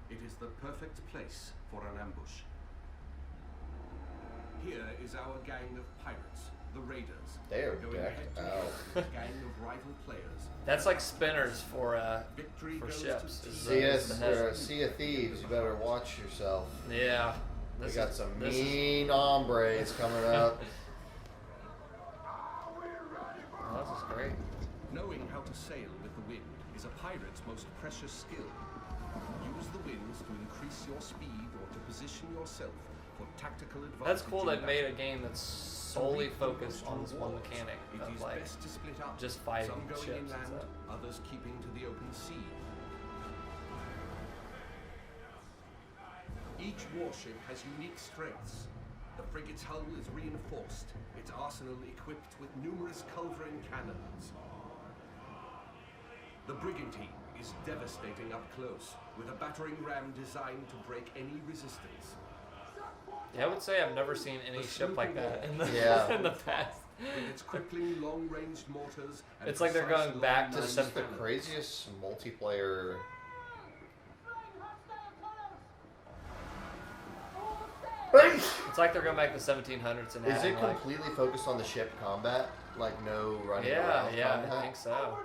it is the perfect place for an ambush. Here is our gang of pirates, the Raiders. They are going decked head-to-head out. with a gang of rival players. That's like spinners for ships. Sea of Thieves. You better watch yourself. Yeah. We got some mean hombres coming up. Oh, this is great. Knowing how to sail with the wind is a pirate's most precious skill. Use the winds to increase your speed or to position yourself for tactical advantage. That's cool. They've in made a battle. game that's solely focused on this one mechanic It of is like best to split up. just fighting Some going ships and inland, stuff. others keeping to the open sea. Each warship has unique strengths. The frigate's hull is reinforced, its arsenal equipped with numerous culverin cannons. The brigantine is devastating up close, with a battering ram designed to break any resistance. Yeah, I would say I've never seen any ship like that in the in the past. With its crippling long-range mortars and It's like they're precise going back to long-range This is the cannons. craziest multiplayer. It's like they're going back to 1700s and Is adding, it like, completely focused on the ship combat? Like no running yeah, around yeah, combat? I think so.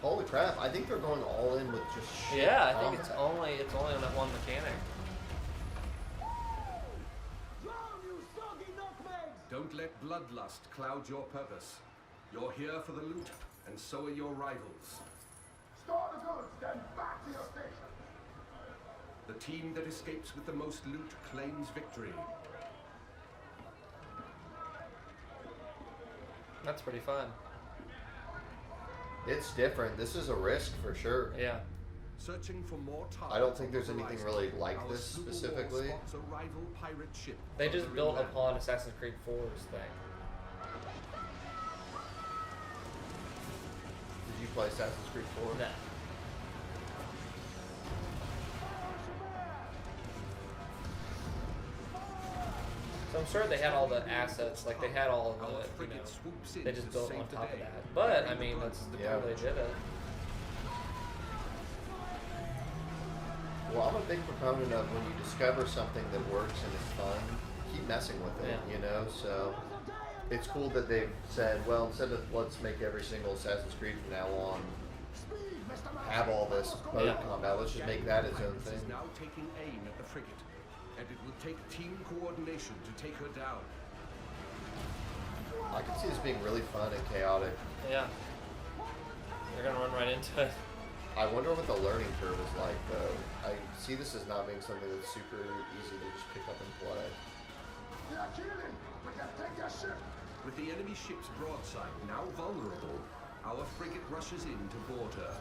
Holy crap! I think they're going all in with just ship Yeah, I think combat. it's only on that one mechanic. Don't let bloodlust cloud your purpose. You're here for the loot, and so are your rivals. Store the goods, then back to your station. The team that escapes with the most loot claims victory. That's pretty fun. It's different. This is a risk for sure. Yeah. Searching for more I don't think there's anything really like this specifically. Spots a rival pirate ship. They just further built inland. upon Assassin's Creed 4's thing. Did you play Assassin's Creed 4? No. So I'm sure they had all the assets, like they had all of the, you know, they just built on top of that. But I mean, that's Yeah. how they did it. Well, I'm a big proponent of when you discover something that works and is fun, keep messing with it, Yeah. you know? So it's cool that they've said, well, instead of let's make every single Assassin's Creed from now on have all this boat Yeah. combat, let's just make that its own Pirates thing. is now taking aim at the frigate, and it will take team coordination to take her down. I can see this being really fun and chaotic. Yeah. They're gonna run right into it. I wonder what the learning curve is like, though. I see this as not being something that's super easy to just pick up and play. With the enemy ship's broadside now vulnerable, our frigate rushes in to board her.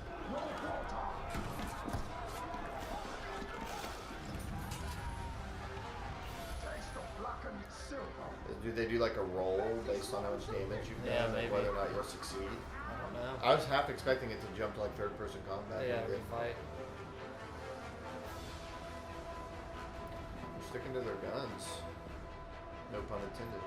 Do they do like a roll based on how much damage you've Yeah, done, maybe. and whether or not you'll succeed? I don't know. I was half expecting it to jump to like third-person combat. Yeah, maybe. fight. They're sticking to their guns. No pun intended.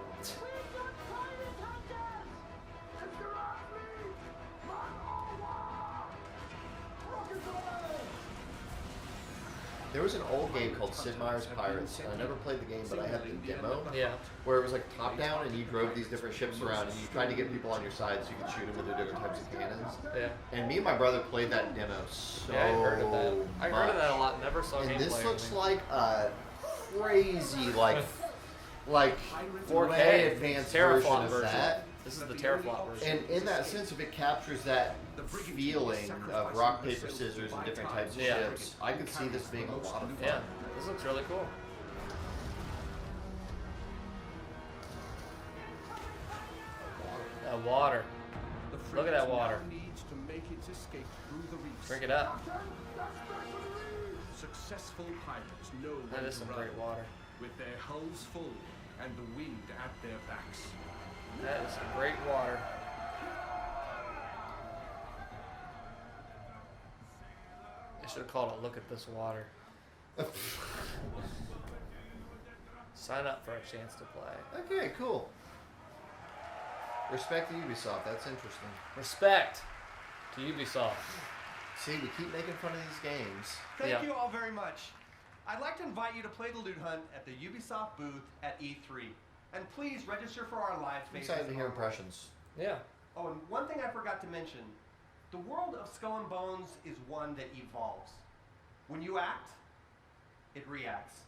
There was an old game called Sid Meier's Pirates, and I never played the game, but I had the demo. Yeah. Where it was like top down, and you drove these different ships around, and you tried to get people on your side so you could shoot them with the different types of cannons. Yeah. And me and my brother played that demo so Yeah, I heard of that. I heard of that a much. lot. Never saw And gameplay. this or looks anything. like a crazy, like 4K way advanced version teraflop of version. that. This is the teraflop version. And in that sense, if it captures that feeling of rock, paper, scissors, and different types of Yeah. ships, I could see this being a lot of fun. Yeah, this looks really cool. That water. The Look at that frigate water. now needs to make its escape through the reefs. Drink it up. Successful pirates know That when is to some run, great water. with their hulls full and the wind at their backs. That is some great water. They should have called it "Look at This Water." Sign up for a chance to play. Okay, cool. Respect to Ubisoft. That's interesting. Respect to Ubisoft. See, we keep making fun of these games. Thank you all very much. I'd like to invite you to play the Loot Hunt at the Ubisoft booth at E3. And please register for our live I'm spaces. excited to hear online. impressions. Yeah. Oh, and one thing I forgot to mention. The world of Skull and Bones is one that evolves. When you act, it reacts.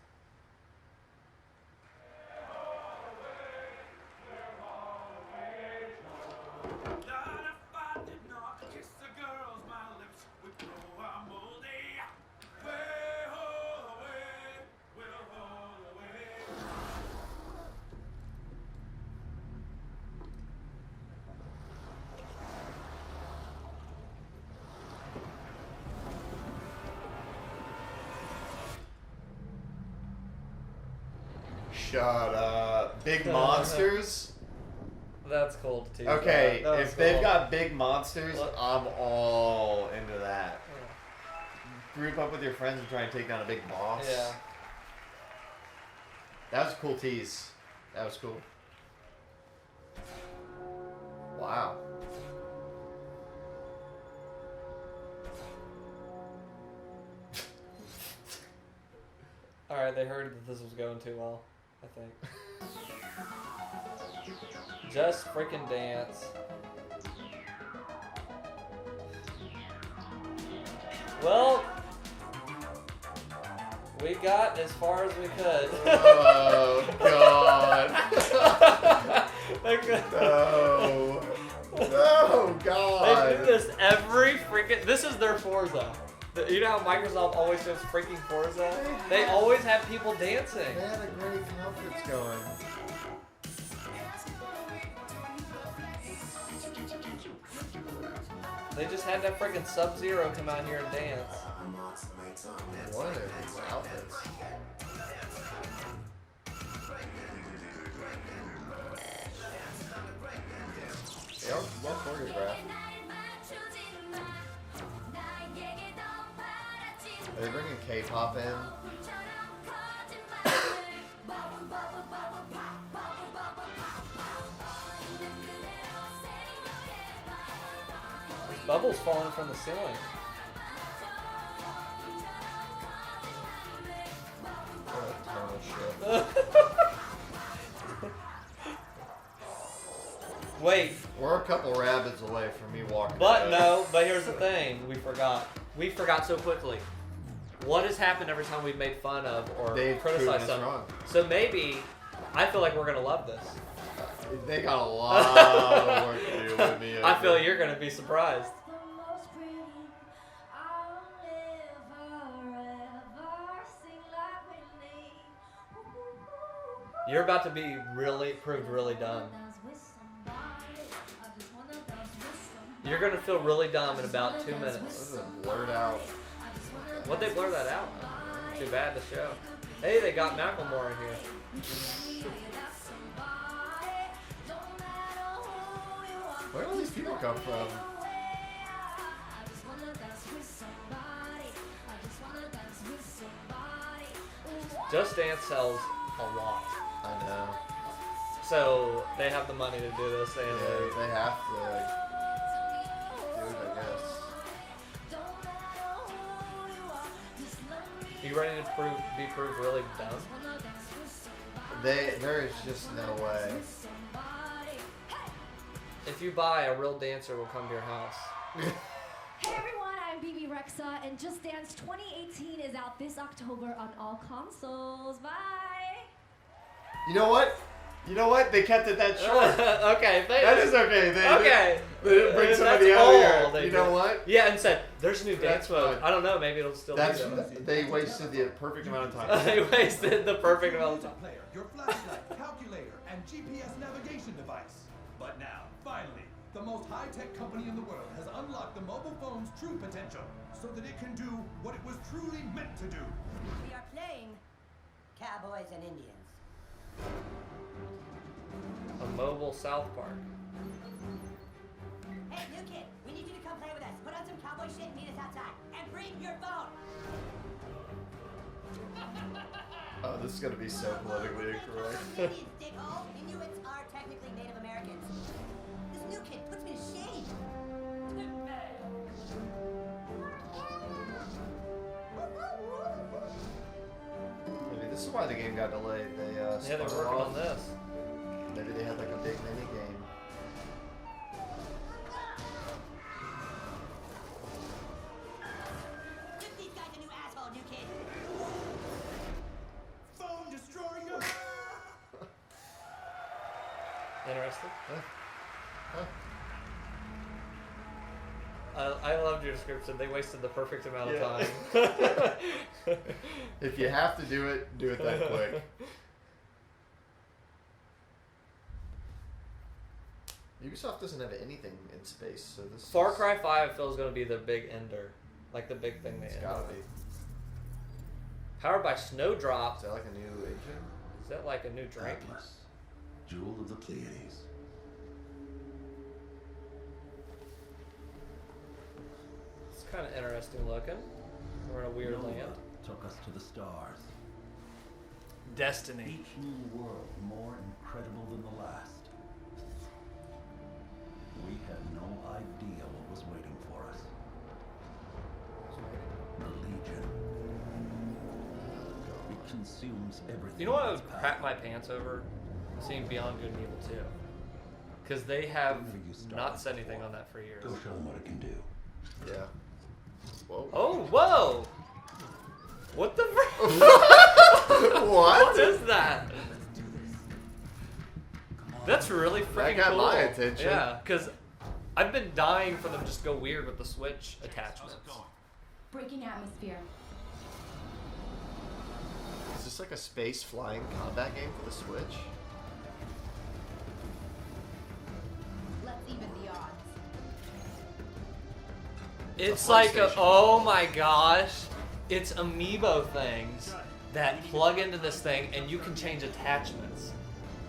Shut up. Big monsters? That's cool too. Okay, That was if they've cool. got big monsters, I'm all into that. Group up with your friends and try and take down a big boss. Yeah. That was a cool tease. That was cool. Wow. Alright, they heard that this was going too well, I think. Just freaking dance. Well, we got as far as we could. Oh, God. No. No, God. They do this every freaking... This is their Forza. You know how Microsoft always does freaking Forza? They always have people dancing. They had a great conference going. They just had that freaking Sub-Zero come out here and dance. What are these outfits? They are well choreographed. Are they bringing K-pop in? There's bubbles falling from the ceiling. What a ton of shit. Wait. We're a couple rabbits away from me walking. But out. no, but here's the thing. We forgot. We forgot so quickly. What has happened every time we've made fun of or They've criticized proven us something? wrong. So maybe, I feel like we're going to love this. They got a lot of work to do with me. I feel you're going to be surprised. You're about to be proved really dumb. You're going to feel really dumb in about 2 minutes. This is a blurred out. What'd they blur that out? Too bad to show. Hey, they got Macklemore in here. Where do all these people come from? Just Dance sells a lot. I know. So they have the money to do this. And Yeah, they have to do it, I guess. You ready to be proved really dumb? There is just no way. If you buy, a real dancer will come to your house. Hey everyone, I'm BB Rexa, and Just Dance 2018 is out this October on all consoles. Bye! You know what? You know what? They kept it that short. Okay. That is okay. They didn't bring That's somebody out all here. they You did. know what? Yeah, and said, there's a new dance That's mode. fine. I don't know, maybe it'll still That's be there. they wasted the perfect amount of time. They wasted the perfect amount of time. Player, your flashlight, calculator, and GPS navigation device. But now, finally, the most high-tech company in the world has unlocked the mobile phone's true potential so that it can do what it was truly meant to do. We are playing Cowboys and Indians. A mobile South Park. Hey, new kid, we need you to come play with us. Put on some cowboy shit and meet us outside. And bring your phone. Oh, this is gonna be so politically incorrect. Dickhole. Inuits are technically Native Americans. This new kid puts me to shame. Maybe this is why the game got delayed. They Yeah, they're spun it working off. on this. Maybe they had like a big mini game. Give these guys a new asshole, new kid. Phone destroyer! Interesting. I loved your description. They wasted the perfect amount of time. If you have to do it that quick. Ubisoft doesn't have anything in space, so this Far is, Cry 5 feels going to be the big ender. Like the big thing they It's end gotta with. be. Powered by Snowdrop. Is that like a new engine? Is that like a new drink? Atlas, jewel of the Pleiades. It's kind of interesting looking. We're in a weird Nova land. took us to the stars. Destiny. Each new world more incredible than the last. We had no idea what was waiting for us. The Legion. It consumes everything. You know what I in would its crap path. my pants over? Seeing Beyond Good and Evil 2. Because they have not said anything on that for years. Go show them what it can do. Yeah. Whoa. Oh, whoa! What the What? What is that? That's really freaking got cool. my attention. Yeah, because I've been dying for them to just go weird with the Switch attachments. Breaking atmosphere. Is this like a space flying combat game for the Switch? Let's even the odds. It's a like a, PlayStation. oh my gosh, it's amiibo things that plug into this thing and you can change attachments.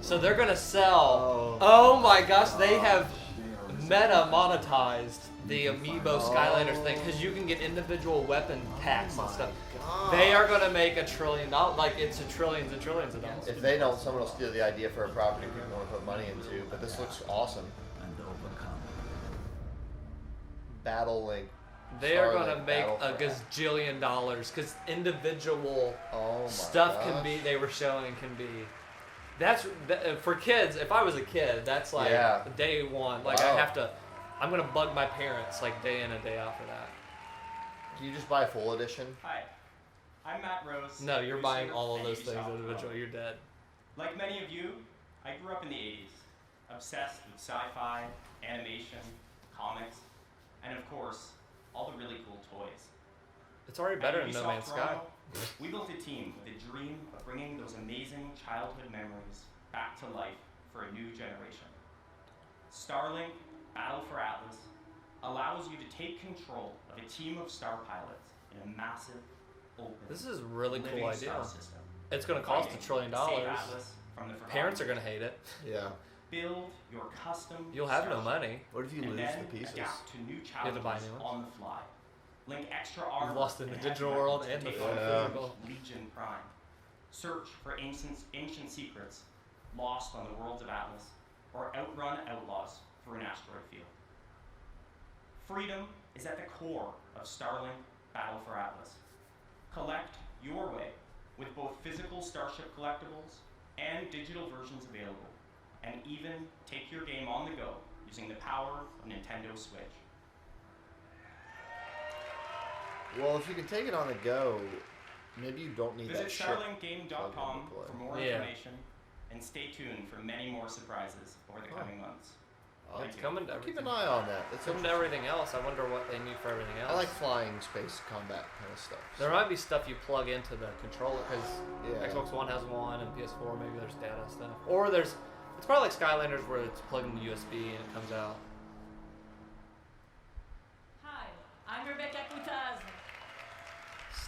So they're gonna sell, oh my gosh, they have meta monetized the amiibo Skylanders thing because you can get individual weapon packs and stuff. They are gonna make $1 trillion, like it's trillions and trillions of dollars. If they don't, someone will steal the idea for a property people want to put money into. But this looks awesome. And overcome. Battle Link. They are Starlink gonna make a Battlefront. gazillion dollars because individual Oh my stuff can gosh. be. They were showing can be. That's for kids. If I was a kid, that's like Yeah. day one. Like Wow. I have to. I'm gonna bug my parents like day in and day out for that. Do you just buy a full edition? Hi, I'm Matt Rose. No, you're buying all of at those things Ubisoft individually. Conference. You're dead. Like many of you, I grew up in the 80s, obsessed with sci-fi, animation, comics, and of course, all the really cool toys. It's already better At than No Ubisoft Man's Sky. Toronto, we built a team with a dream of bringing those amazing childhood memories back to life for a new generation. Starlink Battle for Atlas allows you to take control of a team of star pilots in a massive, open, This is a really cool living idea. star system. It's gonna cost Fighting $1 trillion. to save Atlas from the Parents are forgotten. gonna hate it. Yeah. Build your custom You'll have no starship, money. What if you and lose then the pieces? adapt to new You have to buy challenges new ones. on the fly. Link extra armor. You've lost in the and digital heavy world weapons and to the take on physical. Legion Prime. Search for ancient secrets lost on the worlds of Atlas, or outrun outlaws through an asteroid field. Freedom is at the core of Starlink Battle for Atlas. Collect your way with both physical Starship collectibles and digital versions available, and even take your game on the go using the power of Nintendo Switch. Well, if you can take it on the go, maybe you don't need Visit that ship. StarlinkGame.com plug-in to for more play. information, and stay tuned for many more surprises over the coming months. Oh, Thank it's you. coming to I'll keep everything. an eye on that. That's Coming to everything else. I wonder what they need for everything else. I like flying space combat kind of stuff. There might be stuff you plug into the controller because Yeah. Xbox One has one and PS4 maybe there's data stuff. Or there's, it's probably like Skylanders where it's plugged into USB and it comes out. Hi, I'm Rebecca Kutaz.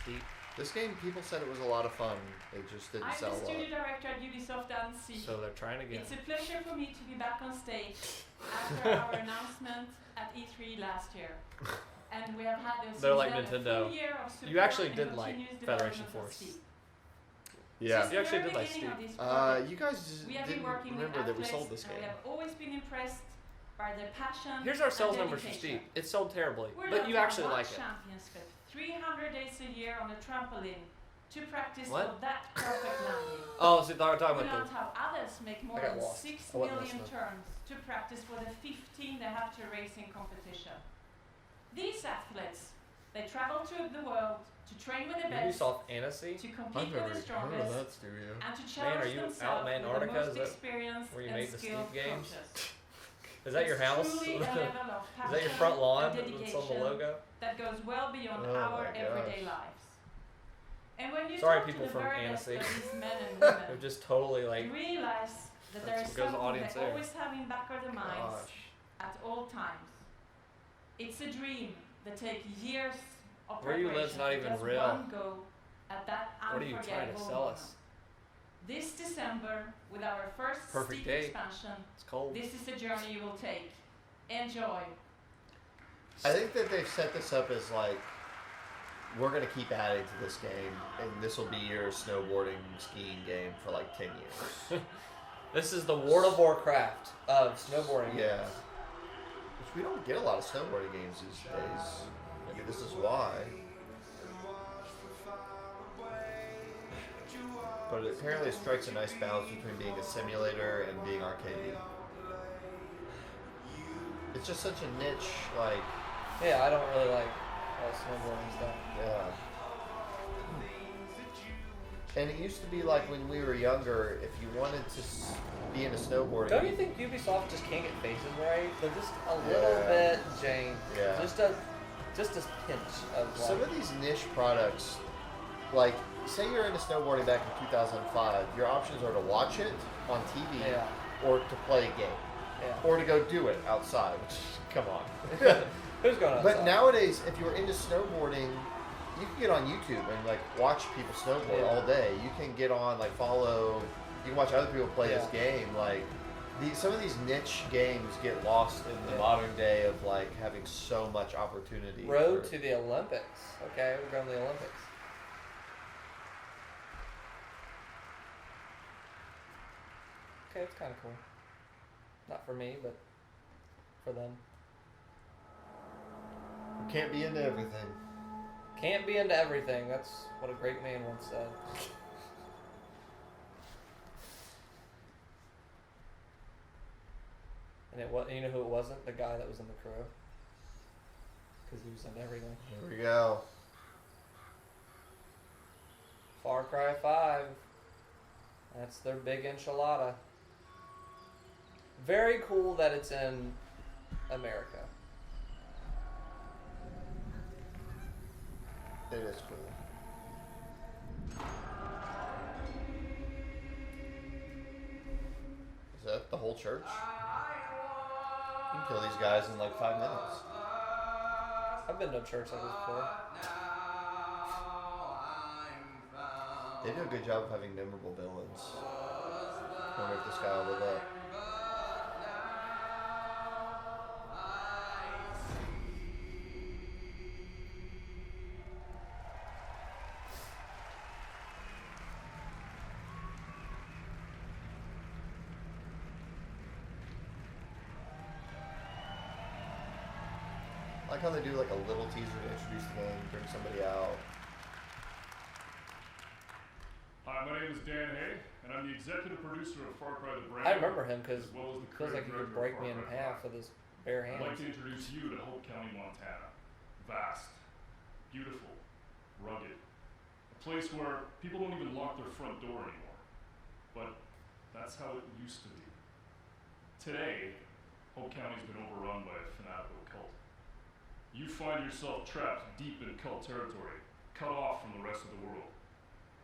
Steep. This game, people said it was a lot of fun. It just didn't I'm sell the a lot. studio director at Ubisoft Annecy. So they're trying again. It's a pleasure for me to be back on stage after our announcement at E3 last year. And we have had a They're like a Nintendo. full year of support You actually and did like continuous Federation development of Force. Steam. Yeah. Since You actually the did like beginning Steve. of this project, You guys just we have didn't been working remember with that we athletes, sold this and game. we have always been impressed by their passion. Here's our sales and numbers for dedication. Steve. It sold terribly, We're but not you on actually one like it. Champions Cup, 300 days a year on a trampoline to practice What? for that perfect landing. Oh, so we're talking We about don't have others make more I got than lost. 6 I wasn't million listening. turns to practice for the 15 they have to race in competition. These athletes, they travel to the world to train with the best, Ubisoft Annecy? to compete with the strongest, studio. and to Man, challenge are you out themselves in with the Antarctica? most Is that experienced where you and made the skilled Steve games? coaches. Is that your It's house? truly a level of Is that your passion front lawn and that's on the dedication logo? that goes well beyond Oh our my everyday gosh. lives. And when you Sorry, talk people to the from very best Annecy. of these men and women, They're just totally like. you realize that there is That's what goes something audience they there. always have in back of their minds Gosh. at all times. It's a dream that takes years of Where you preparation live's not to even just real. one go at that What are you trying to unforgettable sell moment. us? This December, with our first Perfect Steep date. expansion, It's cold. this is a journey you will take. Enjoy. I think that they've set this up as like, we're going to keep adding to this game, and this will be your snowboarding, skiing game for like 10 years. This is the World of Warcraft of snowboarding. Yeah. Which we don't get a lot of snowboarding games these days. Maybe this is why. But it apparently strikes a nice balance between being a simulator and being arcadey. It's just such a niche, like... Yeah, I don't really like snowboarding stuff. Yeah. And it used to be like when we were younger, if you wanted to be into snowboarding... Don't you think Ubisoft just can't get faces right? They're just a little bit Jane. Yeah. Just a pinch of like... Some of these niche products, like, say you're into snowboarding back in 2005, your options are to watch it on TV or to play a game. Yeah. Or to go do it outside, which, come on. Who's going outside? But nowadays, if you're into snowboarding, you can get on YouTube and, like, watch people snowboard all day. You can get on, like, follow, you can watch other people play this game. Like, some of these niche games get lost in the modern day of, like, having so much opportunity. Road to the Olympics. Okay, we're going to the Olympics. Okay, it's kind of cool. Not for me, but for them. You can't be into everything. Can't be into everything. That's what a great man once said. And it was, you know who it wasn't? The guy that was in the crew. Because he was in everything. Here we go. Far Cry 5. That's their big enchilada. Very cool that it's in America. It is cool. Is that the whole church? You can kill these guys in like 5 minutes. I've been to a church like this before. They do a good job of having memorable villains. I wonder if this guy will live up. I like how they do like a little teaser to introduce the game, bring somebody out. Hi, my name is Dan Hay, and I'm the executive producer of Far Cry the Brand. I remember him because as well as the it feels like he could creative break director me in of Far Cry half with his bare I'd hands. like to introduce you to Hope County, Montana. Vast, beautiful, rugged. A place where people don't even lock their front door anymore. But that's how it used to be. Today, Hope County's been overrun by a fanatical cult. You find yourself trapped deep in cult territory, cut off from the rest of the world.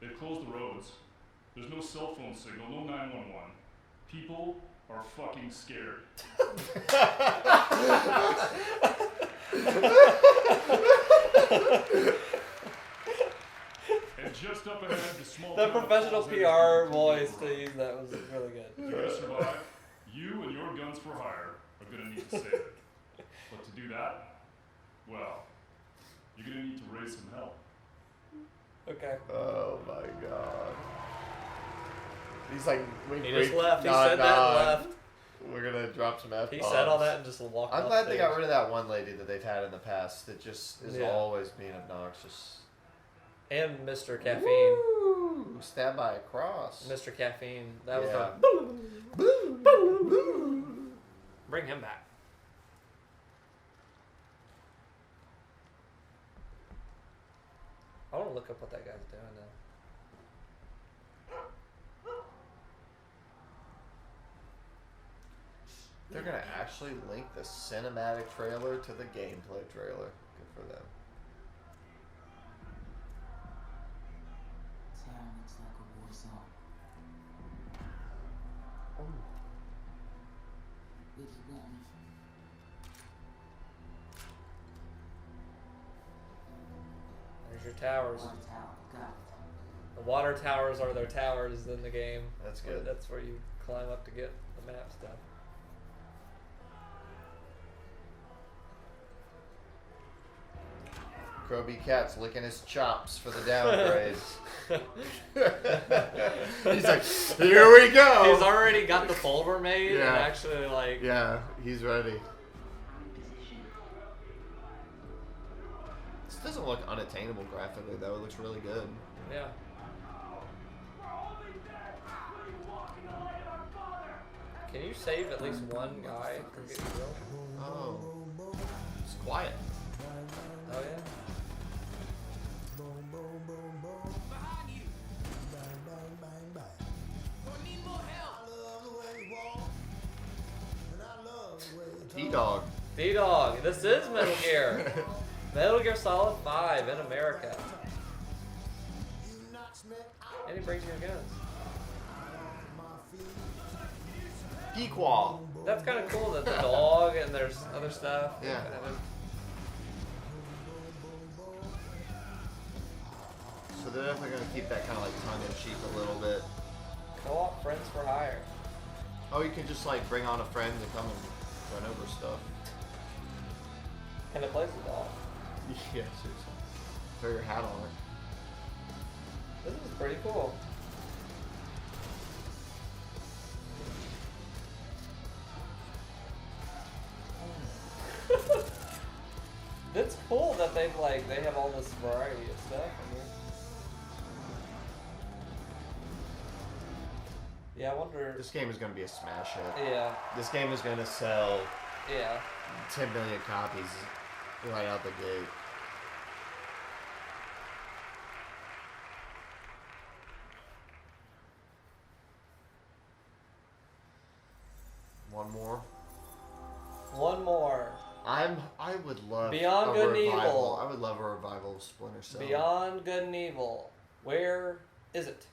They've closed the roads. There's no cell phone signal, no 911. People are fucking scared. just up ahead, the small The town of professional Falls Edge will PR be voice taken to over. use that was really good. If you're gonna survive, you and your guns for hire are gonna need to save it. But to do that, well, you're gonna need to raise some help. Okay. Oh my god. He's like, He just left. He said that and left. We're gonna drop some F-bombs. He said all that and just walked I'm off glad they got stage. rid of that one lady that they've had in the past that just is Yeah. always being obnoxious. And Mr. Caffeine. Woo! Stabbed by a cross. Mr. Caffeine. That Yeah. was Bring him back. I want to look up what that guy's doing now. They're gonna actually link the cinematic trailer to the gameplay trailer. Good for them. Town looks like a war zone. Where do you want me? There's your towers. Water tower, got it. The water towers are their towers in the game. That's good. That's where you climb up to get the map stuff. Kirby Cat's licking his chops for the downgrade. He's like, here we go. He's already got the folder made and Yeah. actually like. Yeah, he's ready. This doesn't look unattainable graphically though. It looks really good. Yeah. Can you save at least one guy from getting killed? Oh. It's quiet. Oh yeah. D-Dog. D-Dog. This is Metal Gear. Metal Gear Solid 5 in America. And he brings you your guns. Pequod. That's kind of cool that the dog and there's other stuff. Yeah. So they're definitely going to keep that kind of like tongue-in-cheek a little bit. Co-op friends for hire. Oh, you can just like bring on a friend to come and run over stuff. And it plays the dog. Yeah, seriously. Throw your hat on it. This is pretty cool. It's cool that they have all this variety of stuff in here. Yeah, I wonder. This game is going to be a smash hit. Yeah. This game is going to sell. Yeah. 10 million copies right out the gate. One more. One more. I would love Beyond a Good and revival. Evil. I would love a revival of Splinter Cell. Beyond Good and Evil. Where is it?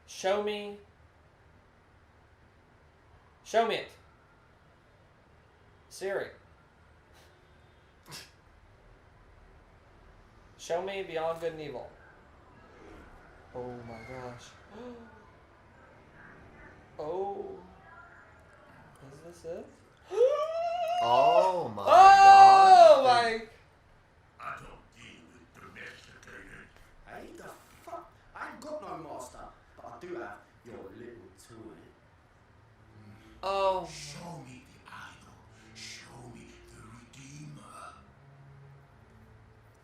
Show me. Show me it. Siri. Show me Beyond Good and Evil. Oh my gosh. Oh. Is this it? Oh my Oh god. my. I don't deal with domesticated. Hey, the fuck? I ain't got no master, but I do have your little toy. Oh. Show me the idol. Show me the Redeemer.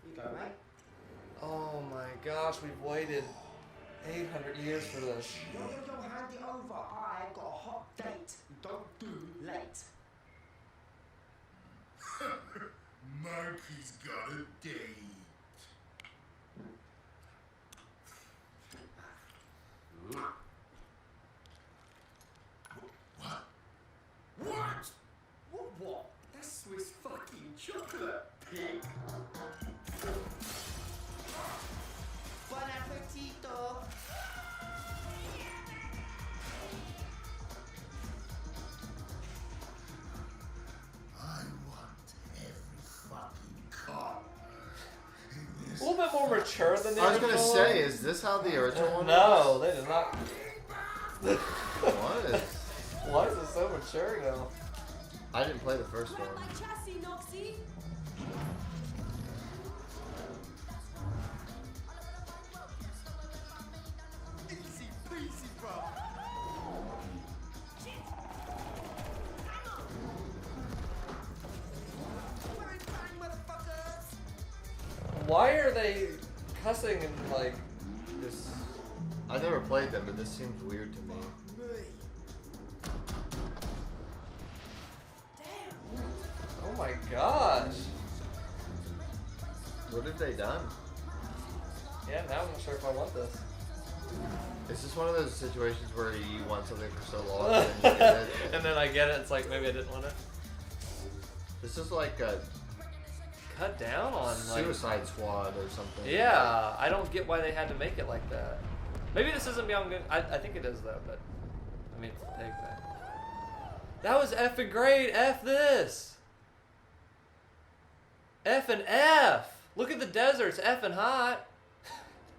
Here you go, mate. Oh my gosh, we've waited 800 years for this. Yo, hand it over. I got a hot date. Don't do late. Monkey's got a date. What? What? That's Swiss fucking chocolate, pig. Bon appetito. I want every fucking copper. mature than the I was original gonna say, one? is this how the original one No, was? they did not. What is? Why is it so mature now? I didn't play the first one. Easy peasy, bro. Why are they cussing and like this? I never played them, but this seems weird to me. Oh my gosh. What have they done? Yeah, now I'm not sure if I want this. Is this one of those situations where you want something for so long and then you get it? And then I get it, it's like maybe I didn't want it. This is like a Cut down on like Suicide Squad or something. Yeah, I don't get why they had to make it like that. Maybe this isn't Beyond Good. I think it is though, but I mean, it's the pig thing. That was effing great. F this. F and F. Look at the deserts. Effing hot.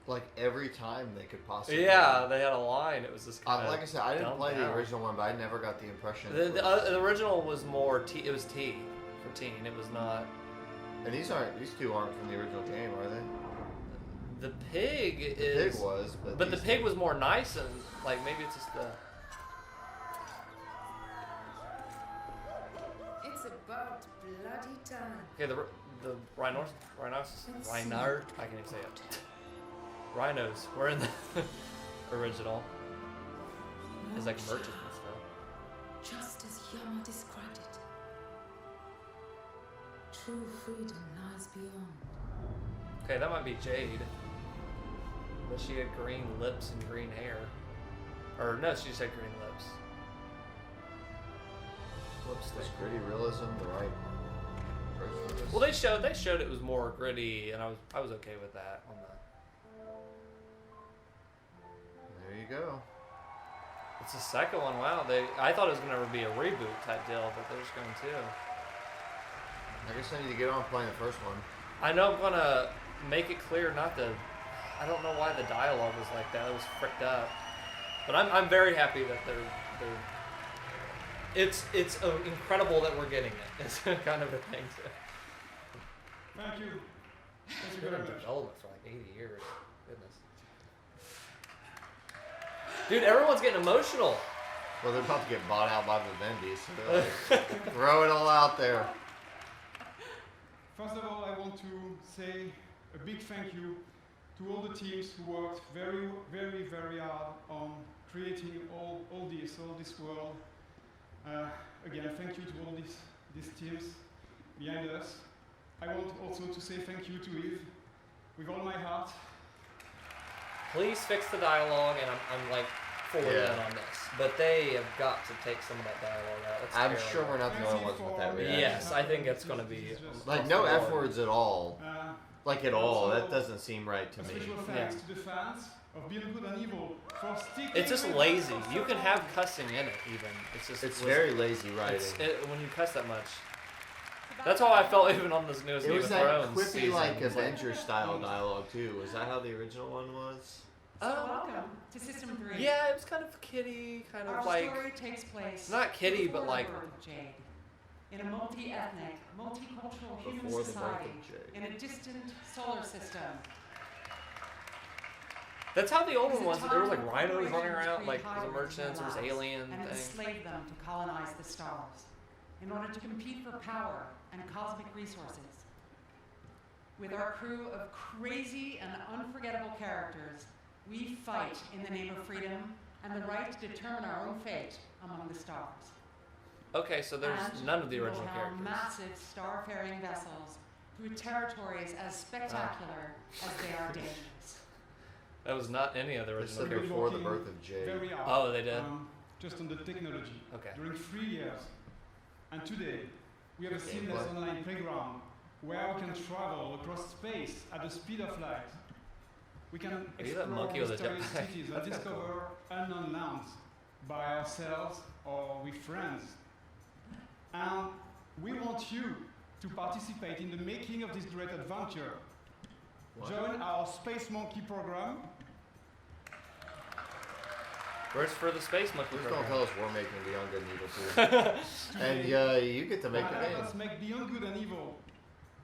Like every time they could possibly. Yeah, they had a line. It was just kind of like I said, I didn't dumbed play the down. original one, but I never got the impression. The original was more T. It was T for teen. It was not. And these two aren't from the original game, are they? The pig The is. pig was, but the these pig was more nice and like maybe it's just the. It's about bloody time. Okay, the rhinos, I can't even say it. Rhinos were in the original. It's like merchants and stuff. Just as Yama described it. True freedom lies beyond. Okay, that might be Jade. But she had green lips and green hair. Or no, she just had green lips. Lipstick. Was gritty realism the right approach for this? Well, they showed it was more gritty, and I was okay with that on the. There you go. It's the second one. Wow, I thought it was gonna be a reboot type deal, but they're just going to. I guess I need to get on playing the first one. I know I'm gonna make it clear not to. I don't know why the dialogue was like that. It was fricked up. But I'm very happy that they're. It's incredible that we're getting it. It's kind of a thing. Thank you. Thank It's you been very in much. development for like 80 years. Goodness. Dude, everyone's getting emotional. Well, they're about to get bought out by Vivendi, so they're like, throw it all out there. First of all, I want to say a big thank you to all the teams who worked very, very, very hard on creating all this world. Again, thank you to all these teams behind us. I want also to say thank you to Yves with all my heart. Please fix the dialogue, and I'm like fully in on this. But they have got to take some of that dialogue out. It's I'm terrible. sure we're not the only ones with that reaction. Yes, I think it's going to be Like no F words at all. Like at all. That doesn't seem right to me. Special thanks to the fans of Beyond Good and Evil for sticking It's just with lazy. us. You can have cussing in it, even. It's just. It's very lazy writing. When you cuss that much. That's how I felt even on this newest It Game was of that Thrones quippy, season. like It was Avenger style dialogue too. Was that how the original one was? Welcome to System 3. Yeah, it was kind of kiddie, kind of Our like. story takes place Not kiddie, but before like. the birth of Jade, in a multi-ethnic, multicultural human Before the birth of society Jade. in a distant solar system. That's how the old It one was was. a There was time like when rhinos running corporations around, freed like the hybrids merchants, there was in their alien lives and thing. enslaved them to colonize the stars in order to compete for power and cosmic resources. With our crew of crazy and unforgettable characters, we fight in the name of freedom and the right to determine our own fate among the stars. Okay, so there's And none of the we will original hail characters. massive star-faring vessels through territories as spectacular as they are dangerous. That was not any of the original said characters. before the birth of Jade. Very hard. Oh, they did? Just on the technology. Okay. During 3 years. And today, we have a seamless Gameplay. online playground where we can travel across space at the speed of light. We can Are you that explore monkey with a mysterious jetpack? cities and That's kinda discover unknown lands by ourselves or with friends. And we want you to participate in the making of this great adventure. join our Space Monkey program. Where's for the Space Monkey Please program? don't tell us we're making Beyond Good and Evil too. And you get to make the game. Let's make Beyond Good and Evil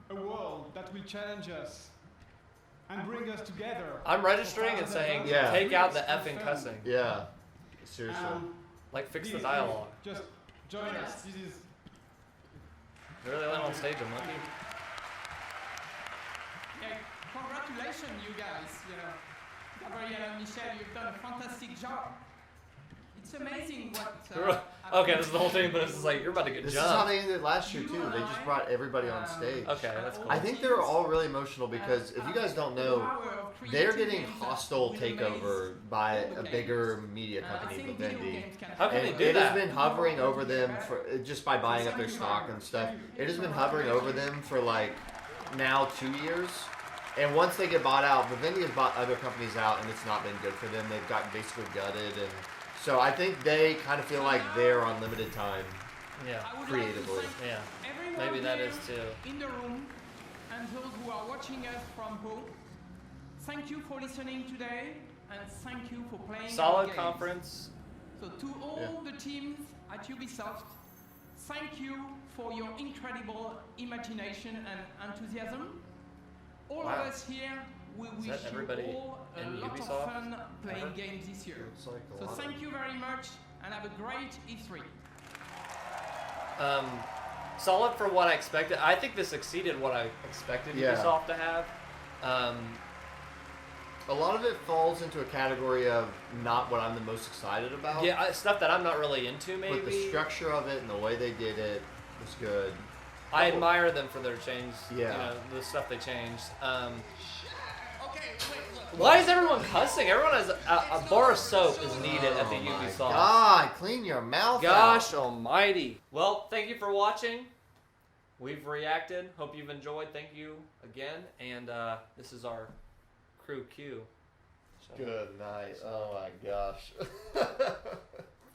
a world that will challenge us and bring us together. I'm registering and saying, take out the effing cussing. Yeah. Seriously. Like, fix the dialogue. Just join us. This is. They really let on stage a monkey. Yeah, congratulations, you guys. You know, Gabrielle and Michelle, you've done a fantastic job. It's amazing what. Okay, this is the whole thing, but it's just like you're about to get This jumped. is how they ended last year too. They just brought everybody on stage. Okay, that's cool. I think they were all really emotional because if you guys don't know, they're getting hostile takeover by a bigger media company, Vivendi. How can they do it that? has been hovering over them for just by buying up their stock and stuff. It has been hovering over them for like now 2 years. And once they get bought out, Vivendi has bought other companies out, and it's not been good for them. They've gotten basically gutted, and so I think they kind of feel like they're on limited time. Yeah. Creatively. Yeah. Everyone Maybe that here is too. in the room and those who are watching us from home, thank you for listening today and thank you for playing our Solid games. conference. So to all the teams at Ubisoft, thank you for your incredible imagination and enthusiasm. All Wow. of us here, we Is wish that everybody you all a in lot Ubisoft of fun playing ever? games this year. Looks like a So lot of thank you very much and have a great E E3. Solid for what I expected. I think this exceeded what I expected Ubisoft to have. A lot of it falls into a category of not what I'm the most excited about. Yeah, stuff that I'm not really into, maybe. But the structure of it and the way they did it was good. I admire them for their change. Yeah. You know, the stuff they changed. Why is everyone cussing? Everyone has a bar of soap is needed at the Ubisoft. God, clean your mouth Gosh out. almighty. Well, thank you for watching. We've reacted. Hope you've enjoyed. Thank you again. And this is our crew Q. So. Good night. Oh my gosh.